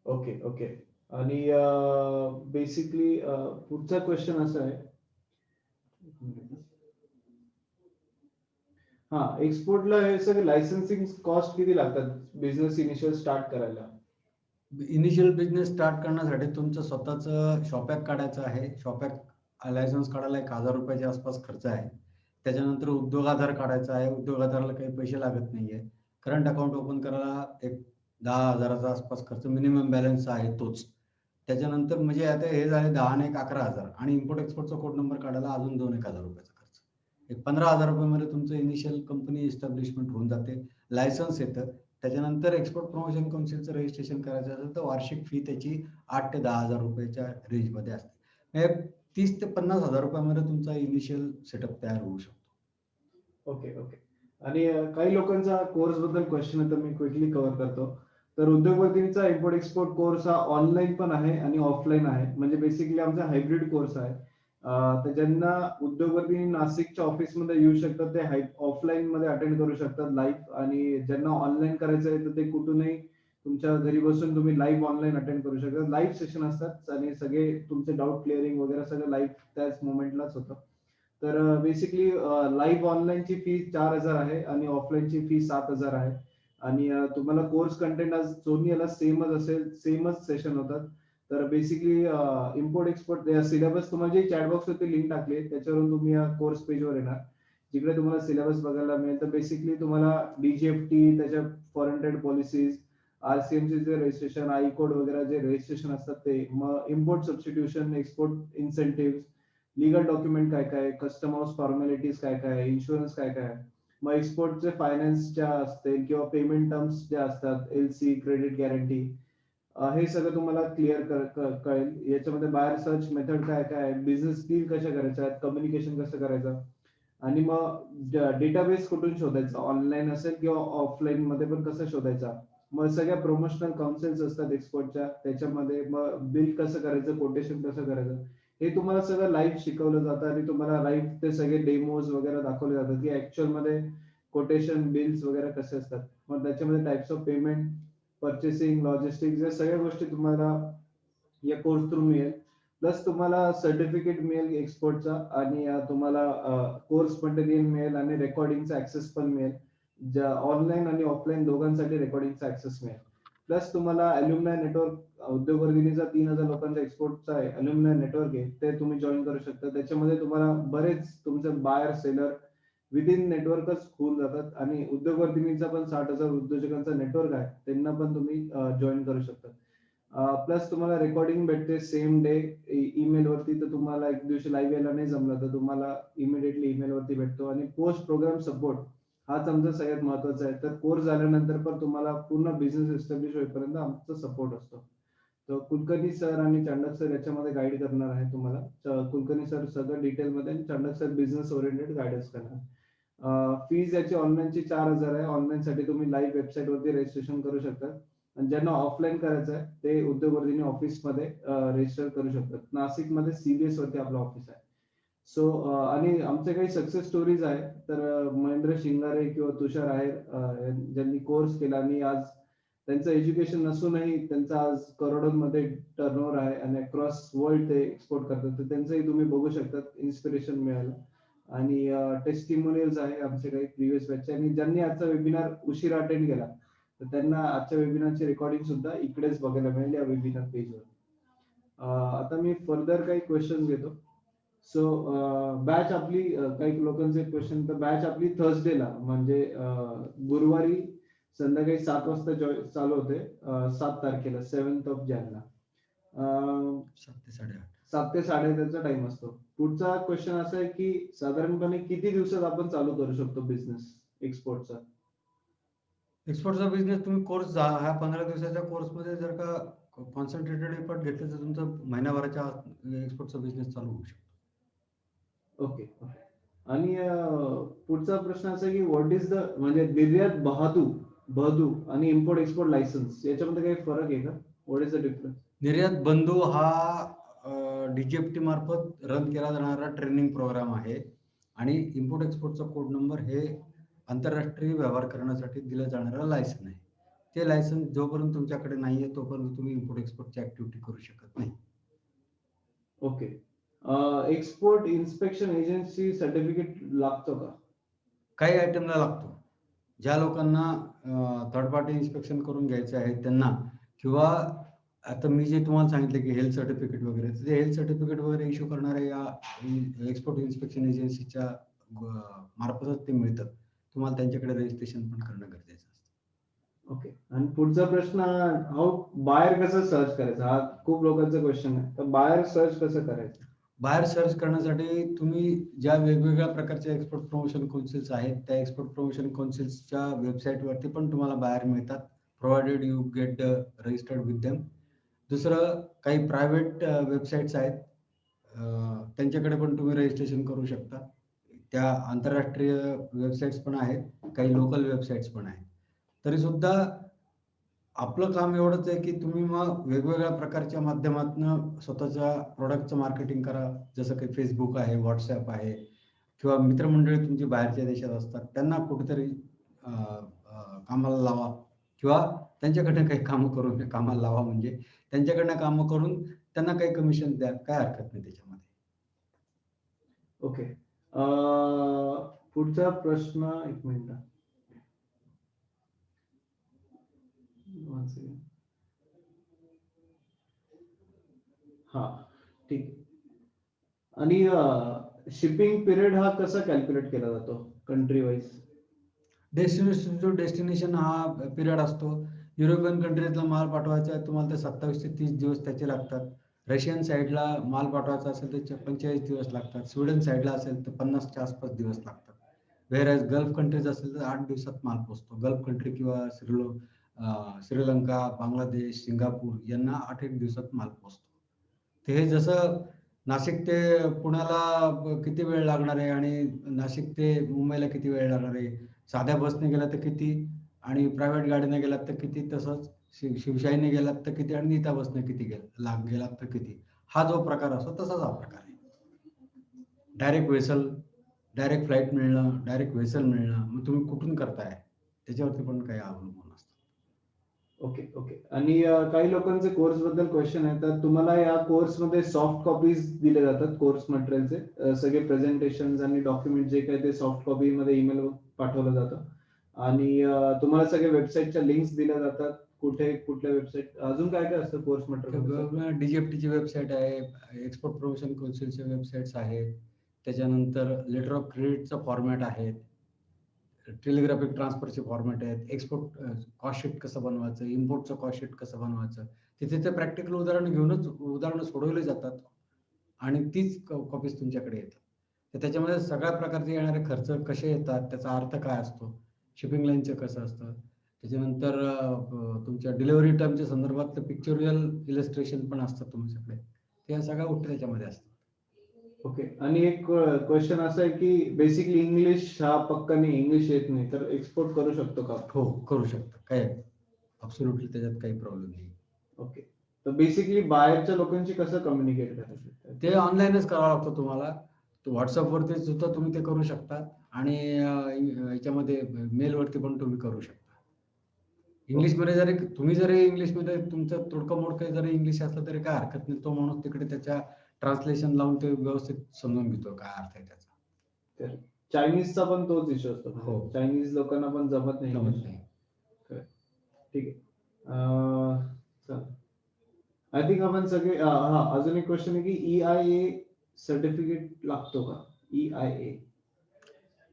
ओके. ओके. आणि बेसिकली पुढचा क्वेश्चन असा आहे एक्सपोर्टला हे सगळे लायसन्सिंग कॉस्ट किती लागतात बिझनेस इनिशियल स्टार्ट करायला? इनिशियल बिझनेस स्टार्ट करण्यासाठी तुमचं स्वतःचं शॉपॅक काढायचं आहे. शॉपॅक लायसन्स काढायला 1,000 रुपयाच्या आसपास खर्च आहे. त्याच्यानंतर उद्योग आधार काढायचा आहे. उद्योग आधाराला काही पैसे लागत नाहीये. करंट अकाउंट ओपन करायला एक 10,000च्या आसपास खर्च मिनिमम बॅलन्स आहे तोच. त्याच्यानंतर म्हणजे आता हे झाले 10 आणि 11,000 आणि इम्पोर्ट एक्सपोर्टचा कोड नंबर काढायला अजून 2,000 रुपयाचा खर्च. एक 15,000 रुपयामध्ये तुमचं इनिशियल कंपनी इस्टॅब्लिशमेंट होऊन जाते. लायसन्स येतं. त्याच्यानंतर एक्सपोर्ट प्रमोशन काउन्सिलचं रजिस्ट्रेशन करायचं असेल तर वार्षिक फी त्याची 8,000 ते 10,000 रुपयाच्या रेंजमध्ये असते. म्हणजे 30,000 ते 50,000 रुपयामध्ये तुमचा इनिशियल सेटअप तयार होऊ शकतो. ओके. ओके. आणि काही लोकांचा कोर्स बद्दल क्वेश्चन आहे तर मी क्विकली कव्हर करतो. तर उद्योगपतींचा इम्पोर्ट एक्सपोर्ट कोर्स हा ऑनलाईन पण आहे आणि ऑफलाईन आहे. म्हणजे बेसिकली आमचा हायब्रिड कोर्स आहे. तर ज्यांना उद्योगपती नाशिकच्या ऑफिसमध्ये येऊ शकतात ते ऑफलाईन मध्ये अटेंड करू शकतात लाईव्ह आणि ज्यांना ऑनलाईन करायचं आहे तर ते कुठूनही तुमच्या घरी बसून तुम्ही लाईव्ह ऑनलाईन अटेंड करू शकता. लाईव्ह सेशन असतात आणि सगळे तुमचे डाऊट क्लिअरिंग वगैरे सगळं लाईव्ह त्याच मोमेंटलाच होतं. तर बेसिकली लाईव्ह ऑनलाईनची फी 4,000 आहे आणि ऑफलाईनची फी 7,000 आहे. आणि तुम्हाला कोर्स कंटेंट आज दोन्ही याला सेमच असेल, सेमच सेशन होतात. तर बेसिकली इम्पोर्ट एक्सपोर्ट सिलेबस तुम्हाला जे चॅट बॉक्स वरती लिंक टाकली त्याच्यावरून तुम्ही या कोर्स पेजवर येणार जिकडे तुम्हाला सिलेबस बघायला मिळेल. तर बेसिकली तुम्हाला DGFT त्याच्या फॉरेन ट्रेड पॉलिसीज RCMC चे रजिस्ट्रेशन आई कोड वगैरे जे रजिस्ट्रेशन असतात ते मग import substitution export incentive legal document काय काय कस्टम हाऊस फॉर्मॅलिटीज काय काय इन्शुरन्स काय काय मग एक्सपोर्टचे फायनान्स ज्या असतील किंवा पेमेंट टर्म्स ज्या असतात LC क्रेडिट गॅरंटी हे सगळं तुम्हाला क्लिअर कळेल. याच्यामध्ये बाहेर सर्च मेथड काय काय आहे, बिझनेस डील कशा करायच्या, कम्युनिकेशन कसं करायचं, आणि मग डेटाबेस कुठून शोधायचा, ऑनलाईन असेल किंवा ऑफलाईन मध्ये पण कसं शोधायचा. मग सगळ्या प्रोमोशनल काउन्सिल्स असतात एक्सपोर्टच्या, त्याच्यामध्ये मग बिल कसं करायचं, कोटेशन कसं करायचं, हे तुम्हाला सगळं लाईव्ह शिकवलं जातं आणि तुम्हाला लाईव्ह ते सगळे डेमोज वगैरे दाखवले जातात की ऍक्च्युअल मध्ये कोटेशन बिल्स वगैरे कसे असतात. मग त्याच्यामध्ये types of payment, purchasing, logistics या सगळ्या गोष्टी तुम्हाला या कोर्स थ्रू मिळेल. प्लस तुम्हाला सर्टिफिकेट मिळेल एक्सपोर्टचा, आणि तुम्हाला कोर्स मटेरियल मिळेल आणि रेकॉर्डिंगचा ऍक्सेस पण मिळेल. ज्या ऑनलाईन आणि ऑफलाईन दोघांसाठी रेकॉर्डिंगचा ऍक्सेस मिळेल. प्लस तुम्हाला अल्युमिनाय नेटवर्क, उद्योग वर्धिनीचा 3000 लोकांचा एक्सपोर्टचा आहे अल्युमिनाय नेटवर्क आहे, ते तुम्ही जॉईन करू शकता. त्याच्यामध्ये तुम्हाला बरेच तुमचे बायर सेलर विदिन नेटवर्कच होऊन जातात, आणि उद्योग वर्धिनीचा पण 60,000 उद्योजकांचा नेटवर्क आहे, त्यांना पण तुम्ही जॉईन करू शकता. प्लस तुम्हाला रेकॉर्डिंग भेटते सेम डे ईमेल वरती. तर तुम्हाला एक दिवशी लाईव्ह यायला नाही जमलं तर तुम्हाला इमिडिएटली ईमेल वरती भेटतो. आणि पोस्ट प्रोग्राम सपोर्ट हाच आमचा सगळ्यात महत्वाचा आहे. तर कोर्स झाल्यानंतर पण तुम्हाला पूर्ण बिझनेस एस्टॅब्लिश होईपर्यंत आमचा सपोर्ट असतो. तर कुलकर्णी सर आणि चांडक सर याच्यामध्ये गाईड करणार आहे तुम्हाला. कुलकर्णी सर सगळं डिटेल मध्ये आणि Chandak sir business oriented guidance करणार. फीज याची ऑनलाईनची 4000 आहे. ऑनलाईन साठी तुम्ही लाईव्ह वेबसाईट वरती रजिस्ट्रेशन करू शकता, आणि ज्यांना ऑफलाईन करायचं आहे ते उद्योगवर्धिनी ऑफिस मध्ये रजिस्टर करू शकतात. नाशिक मध्ये CBS वरती आपलं ऑफिस आहे. सो आणि आमचे काही सक्सेस स्टोरीज आहे. तर महेंद्र शिंगारे किंवा तुषार आहेर ज्यांनी कोर्स केला आणि आज त्यांचं एज्युकेशन नसूनही त्यांचा आज करोडोंमध्ये टर्नओव्हर आहे आणि अक्रॉस वर्ल्ड ते एक्सपोर्ट करतात. तर त्यांचंही तुम्ही बघू शकता, इन्स्पिरेशन मिळालं. आणि टेस्टिमोनियल्स आहे आमचे काही प्रिव्हियस बॅचचे, आणि ज्यांनी आजचा वेबिनार उशिरा अटेंड केला तर त्यांना आजच्या वेबिनारची रेकॉर्डिंग सुद्धा इकडेच बघायला मिळेल या वेबिनार पेजवर. आता मी फर्दर काही क्वेश्चन घेतो. सो बॅच आपली काही लोकांचे क्वेश्चन, तर बॅच आपली थर्सडेला म्हणजे गुरुवारी संध्याकाळी 7 वाजता चालू होते. 7 तारखेला 7th of Jan. 7 ते 8:30. 7 ते 8:30 टाइम असतो. पुढचा क्वेश्चन असा आहे की साधारणपणे किती दिवसात आपण चालू करू शकतो बिझनेस एक्सपोर्टचा? एक्सपोर्टचा बिझनेस तुम्ही कोर्स ह्या 15 दिवसाच्या कोर्समध्ये जर का कॉन्सन्ट्रेटेड एफर्ट घेतले तर तुमचं महिनाभराच्या एक्सपोर्टचा बिझनेस चालू होऊ शकतो. ओके. आणि पुढचा प्रश्न असा आहे की व्हॉट इज द म्हणजे निर्यात बहादू आणि इम्पोर्ट एक्सपोर्ट लायसन्स याच्यामध्ये काही फरक आहे का? What is the difference? निर्यात बंधू हा DGFT मार्फत रन केला जाणारा ट्रेनिंग प्रोग्राम आहे, आणि इम्पोर्ट एक्सपोर्टचा कोड नंबर हे आंतरराष्ट्रीय व्यवहार करण्यासाठी दिलं जाणारं लायसन आहे. ते लायसन जोपर्यंत तुमच्याकडे नाहीये तोपर्यंत तुम्ही इम्पोर्ट एक्सपोर्टची ऍक्टिव्हिटी करू शकत नाही. Okay. Export inspection agency certificate लागतो का? काही आयटमला लागतो. ज्या लोकांना थर्ड पार्टी इन्स्पेक्शन करून घ्यायचे आहे त्यांना, किंवा आता मी जे तुम्हाला सांगितलं की हेल्थ सर्टिफिकेट वगैरे, ते हेल्थ सर्टिफिकेट वगैरे इश्यू करणाऱ्या या एक्सपोर्ट इन्स्पेक्शन एजन्सीच्या मार्फतच ते मिळतं. तुम्हाला त्यांच्याकडे रजिस्ट्रेशन पण करणं गरजेचं असतं. ओके. आणि पुढचा प्रश्न, बाहेर कसं सर्च करायचं? हा खूप लोकांचा क्वेश्चन आहे. तर बाहेर सर्च कसं करायचं? बाहेर सर्च करण्यासाठी तुम्ही ज्या वेगवेगळ्या प्रकारच्या एक्सपोर्ट प्रमोशन काउन्सिल्स आहेत त्या एक्सपोर्ट प्रमोशन काउन्सिल्सच्या वेबसाईटवरती पण तुम्हाला बाहेर मिळतात, provided you get registered with them. दुसरं, काही प्रायव्हेट वेबसाईट्स आहेत, त्यांच्याकडे पण तुम्ही रजिस्ट्रेशन करू शकता. त्या आंतरराष्ट्रीय वेबसाईट्स पण आहेत, काही लोकल वेबसाईट्स पण आहेत. तरी सुद्धा आपलं काम एवढंच आहे की तुम्ही मग वेगवेगळ्या प्रकारच्या माध्यमातून स्वतःच्या प्रोडक्टचं मार्केटिंग करा. जसं काही फेसबुक आहे, व्हॉट्सअप आहे, किंवा मित्रमंडळी तुमची बाहेरच्या देशात असतात त्यांना कुठेतरी कामाला लावा, किंवा त्यांच्याकडनं काही कामाला लावा, म्हणजे त्यांच्याकडनं कामं करून त्यांना काही कमिशन द्या, काय हरकत नाही त्याच्यामध्ये. ओके. पुढचा प्रश्न, एक मिनिट. हा, ठीक. आणि शिपिंग पिरियड हा कसा कॅल्क्युलेट केला जातो country wise? Destination to destination हा पिरियड असतो. युरोपियन कंट्रीजला माल पाठवायचा आहे तुम्हाला तर 27 ते 30 दिवस त्याचे लागतात. रशियन साईडला माल पाठवायचा असेल तर 45 दिवस लागतात. स्वीडन साईडला असेल तर 50च्या आसपास दिवस लागतात. व्हेअरएज गल्फ कंट्रीज असेल तर 8 दिवसात माल पोहोचतो. गल्फ कंट्री किंवा श्रीलंका, बांगलादेश, सिंगापूर यांना 8-1 दिवसात माल पोहोचतो. तर हे जसं नाशिक ते पुण्याला किती वेळ लागणार आहे आणि नाशिक ते मुंबईला किती वेळ लागणार आहे, साध्या बसने गेला तर किती आणि प्रायव्हेट गाडीने गेलात तर किती, तसंच शिवशाहीने गेलात तर किती आणि नीता बसने किती गेलात तर किती, हा जो प्रकार असतो तसाच हा प्रकार आहे. डायरेक्ट वेसल, डायरेक्ट फ्लाईट मिळणं, डायरेक्ट वेसल मिळणं, मग तुम्ही कुठून करताय त्याच्यावरती पण काही अवलंबून असतं. Okay okay. आणि काही लोकांचे कोर्स बद्दल क्वेश्चन आहे, तर तुम्हाला या कोर्स मध्ये सॉफ्ट कॉपीज दिले जातात कोर्स मटेरियलचे, सगळे प्रेझेंटेशन आणि डॉक्युमेंट जे काही ते सॉफ्ट कॉपी मध्ये ईमेल पाठवलं जातं. आणि तुम्हाला सगळे वेबसाईटच्या लिंक्स दिल्या जातात, कुठे कुठल्या वेबसाईट, अजून काय काय असतं कोर्स मटेरियल? DGFT वेबसाईट आहे, एक्सपोर्ट प्रमोशन काउन्सिलचे वेबसाईट्स आहेत, त्याच्यानंतर लेटर ऑफ क्रेडिटचा फॉर्मॅट आहे, टेलिग्राफिक ट्रान्सफरचे फॉर्मॅट आहेत, एक्सपोर्ट कॉस्ट शीट कसं बनवायचं, इम्पोर्टचं कॉस्ट शीट कसं बनवायचं, तिथे ते प्रॅक्टिकल उदाहरणं सोडवली जातात आणि तीच कॉपीज तुमच्याकडे येतात. तर त्याच्यामध्ये सगळ्या प्रकारचे येणारे खर्च कसे येतात, त्याचा अर्थ काय असतो, शिपिंग लाईनचं कसं असतं, त्याच्यानंतर तुमच्या डिलिव्हरी टर्मच्या संदर्भातलं पिक्चोरियल इलस्ट्रेशन पण असतात तुमच्याकडे. त्या सगळ्या गोष्टी त्याच्यामध्ये असतात. ओके. आणि एक क्वेश्चन असा आहे की बेसिकली इंग्लिश हा पक्का नाही, इंग्लिश येत नाही, तर एक्सपोर्ट करू शकतो का? हो, करू शकतो. काय अब्सोल्युटली त्याच्यात काही प्रॉब्लेम नाही. ओके. तर बेसिकली बाहेरच्या लोकांशी कसं कम्युनिकेट करायचं? ते ऑनलाईनच करावं लागतं तुम्हाला. व्हॉट्सअपवरती सुद्धा तुम्ही ते करू शकता आणि याच्यामध्ये मेलवरती पण तुम्ही करू शकता. इंग्लिशमध्ये जरी इंग्लिशमध्ये तुमचं तोडकं मोडकं जरी इंग्लिश असलं तरी काय हरकत नाही. तो माणूस तिकडे त्याच्या ट्रान्सलेशन लावून ते व्यवस्थित समजून घेतो काय अर्थ आहे त्याचा. चायनीजचा पण तोच इश्यू असतो. हो. चायनीज लोकांना पण जमत नाही. ठीक आहे. आय थिंक आपण सगळे अजून एक क्वेश्चन आहे की EIA सर्टिफिकेट लागतो का? EIA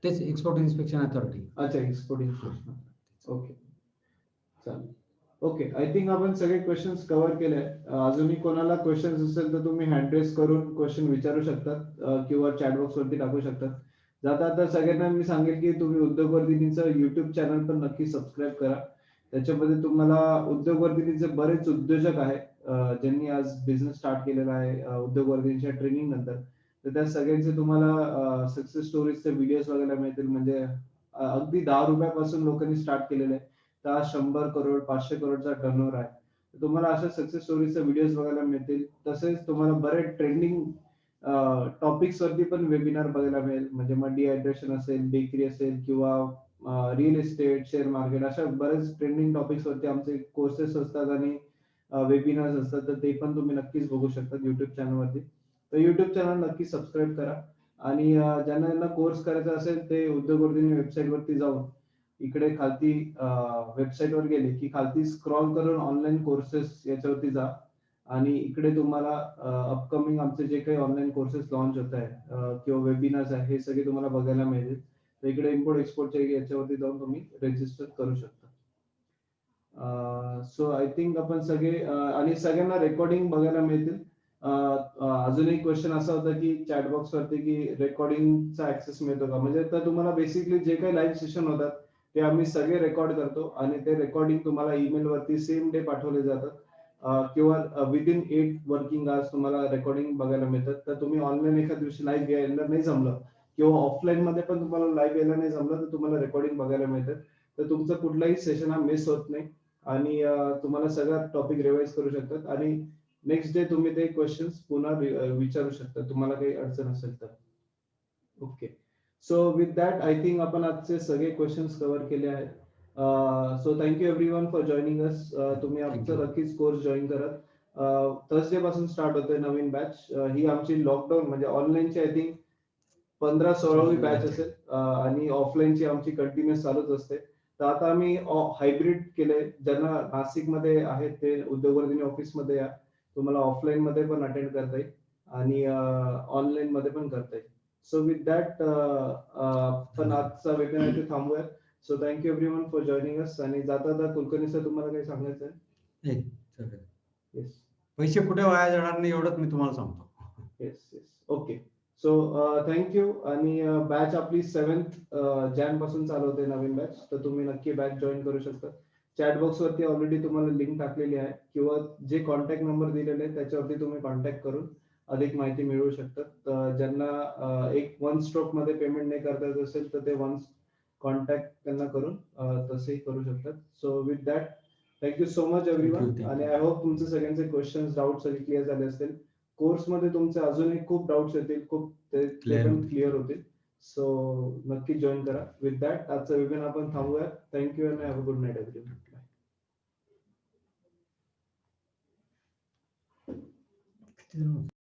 तेच एक्सपोर्ट इन्स्पेक्शन अथॉरिटी. अच्छा, एक्सपोर्ट इन्स्पेक्शन. ओके, चालेल. ओके, आय थिंक आपण सगळे क्वेश्चन्स कव्हर केले. अजूनही कोणाला क्वेश्चन्स असेल तर तुम्ही हँड रेस करून क्वेश्चन विचारू शकतात किंवा चॅट बॉक्स वरती टाकू शकतात. आता सगळ्यांना मी सांगेल की तुम्ही उद्योगवर्धिनीचं युट्यूब चॅनल पण नक्की सबस्क्राईब करा. त्याच्यामध्ये तुम्हाला उद्योगवर्धिनीचे बरेच उद्योजक आहेत ज्यांनी आज बिझनेस स्टार्ट केलेला आहे उद्योगवर्धिनीच्या ट्रेनिंग नंतर. तर त्या सगळ्यांचे तुम्हाला सक्सेस स्टोरीजचे व्हिडिओज बघायला मिळतील. म्हणजे अगदी 10 रुपयापासून लोकांनी स्टार्ट केलेले आहे, तर 100 करोड 500 करोडचा टर्नओव्हर आहे. तुम्हाला अशा सक्सेस स्टोरीजचे व्हिडिओज बघायला मिळतील. तसेच तुम्हाला बरेच ट्रेंडिंग टॉपिक्स वरती पण वेबिनार बघायला मिळेल. म्हणजे मग डिहायड्रेशन असेल, बेकरी असेल किंवा रिअल इस्टेट, शेअर मार्केट, अशा बरेच ट्रेंडिंग टॉपिक्स वरती आमचे कोर्सेस असतात आणि वेबिनार्स असतात. तर ते पण तुम्ही नक्कीच बघू शकता युट्यूब चॅनलवरती. तर युट्यूब चॅनल नक्की सबस्क्राईब करा. आणि ज्यांना कोर्स करायचा असेल ते उद्योगवर्धिनी वेबसाईट वरती जाऊन इकडे खालती वेबसाईट वर गेले की खालती स्क्रॉल करून ऑनलाईन कोर्सेस याच्यावरती जा आणि इकडे तुम्हाला अपकमिंग आमचे जे काही ऑनलाईन कोर्सेस लॉन्च होत आहे किंवा वेबिनार्स आहे हे सगळे तुम्हाला बघायला मिळतील. तर इकडे इम्पोर्ट एक्सपोर्टच्या याच्यावरती जाऊन तुम्ही रजिस्टर करू शकता. सो आय थिंक आपण सगळे आणि सगळ्यांना रेकॉर्डिंग बघायला मिळतील. अजून एक क्वेश्चन असा होता की चॅट बॉक्स वरती की रेकॉर्डिंगचा ऍक्सेस मिळतो का? म्हणजे तर तुम्हाला बेसिकली जे काही लाईव्ह सेशन होतात ते आम्ही सगळे रेकॉर्ड करतो आणि ते रेकॉर्डिंग तुम्हाला ईमेल वरती सेम डे पाठवले जातात किंवा विदिन 8 वर्किंग आवर्स तुम्हाला रेकॉर्डिंग बघायला मिळतात. तर तुम्ही ऑनलाईन एखाद्या दिवशी लाईव्ह यायला नाही जमलं किंवा ऑफलाईन मध्ये पण तुम्हाला लाईव्ह यायला नाही जमलं तर तुम्हाला रेकॉर्डिंग बघायला मिळतात. तर तुमचं कुठलाही सेशन हा मिस होत नाही आणि तुम्हाला सगळा टॉपिक रिवाइज करू शकतात आणि नेक्स्ट डे तुम्ही ते क्वेश्चन्स पुन्हा विचारू शकता तुम्हाला काही अडचण असेल तर. Okay, so with that I think आपण आजचे सगळे क्वेश्चन्स कव्हर केले आहेत. So thank you everyone for joining us. तुम्ही आमचं नक्कीच कोर्स जॉईन करा. थर्सडे पासून स्टार्ट होतोय नवीन बॅच. ही आमची लॉकडाऊन म्हणजे ऑनलाईनची आय थिंक 15-16वी बॅच असेल आणि ऑफलाईनची आमची कंटिन्युअस चालूच असते. तर आता आम्ही हायब्रिड केलंय. ज्यांना नाशिकमध्ये आहेत ते उद्योगवर्धिनी ऑफिसमध्ये या, तुम्हाला ऑफलाईन मध्ये पण अटेंड करता येईल आणि ऑनलाईन मध्ये पण करता येईल. सो विथ दॅट पण आजचा वेबिनार इथे थांबूया. So thank you everyone for joining us. आणि जाता कुलकर्णी सर तुम्हाला काही सांगायचं आहे? येस. पैसे कुठे वाया जाणार नाही एवढंच मी तुम्हाला सांगतो. Yes yes. Okay, so thank you. आणि बॅच आपली 7th जॅन पासून चालू होते नवीन बॅच. तर तुम्ही नक्की बॅच जॉईन करू शकता. चॅट बॉक्स वरती ऑलरेडी तुम्हाला लिंक टाकलेली आहे किंवा जे कॉन्टॅक्ट नंबर दिलेले आहे त्याच्यावरती तुम्ही कॉन्टॅक्ट करून अधिक माहिती मिळवू शकतात. ज्यांना एक वन स्ट्रोक मध्ये पेमेंट नाही करता येत असेल तर ते वन कॉन्टॅक्ट त्यांना करून तसेही करू शकतात. So with that thank you so much everyone. Thank you. आणि आय होप तुमचे सगळ्यांचे क्वेश्चन्स डाऊट सगळे क्लिअर झाले असतील. कोर्स मध्ये तुमचे अजूनही खूप डाऊट्स येतील, खूप ते Clear पण होतील. क्लिअर होतील. सो नक्की जॉईन करा. विथ दॅट आजचा वेबिनार आपण थांबूया. Thank you and have a good night everyone. किती जण होते?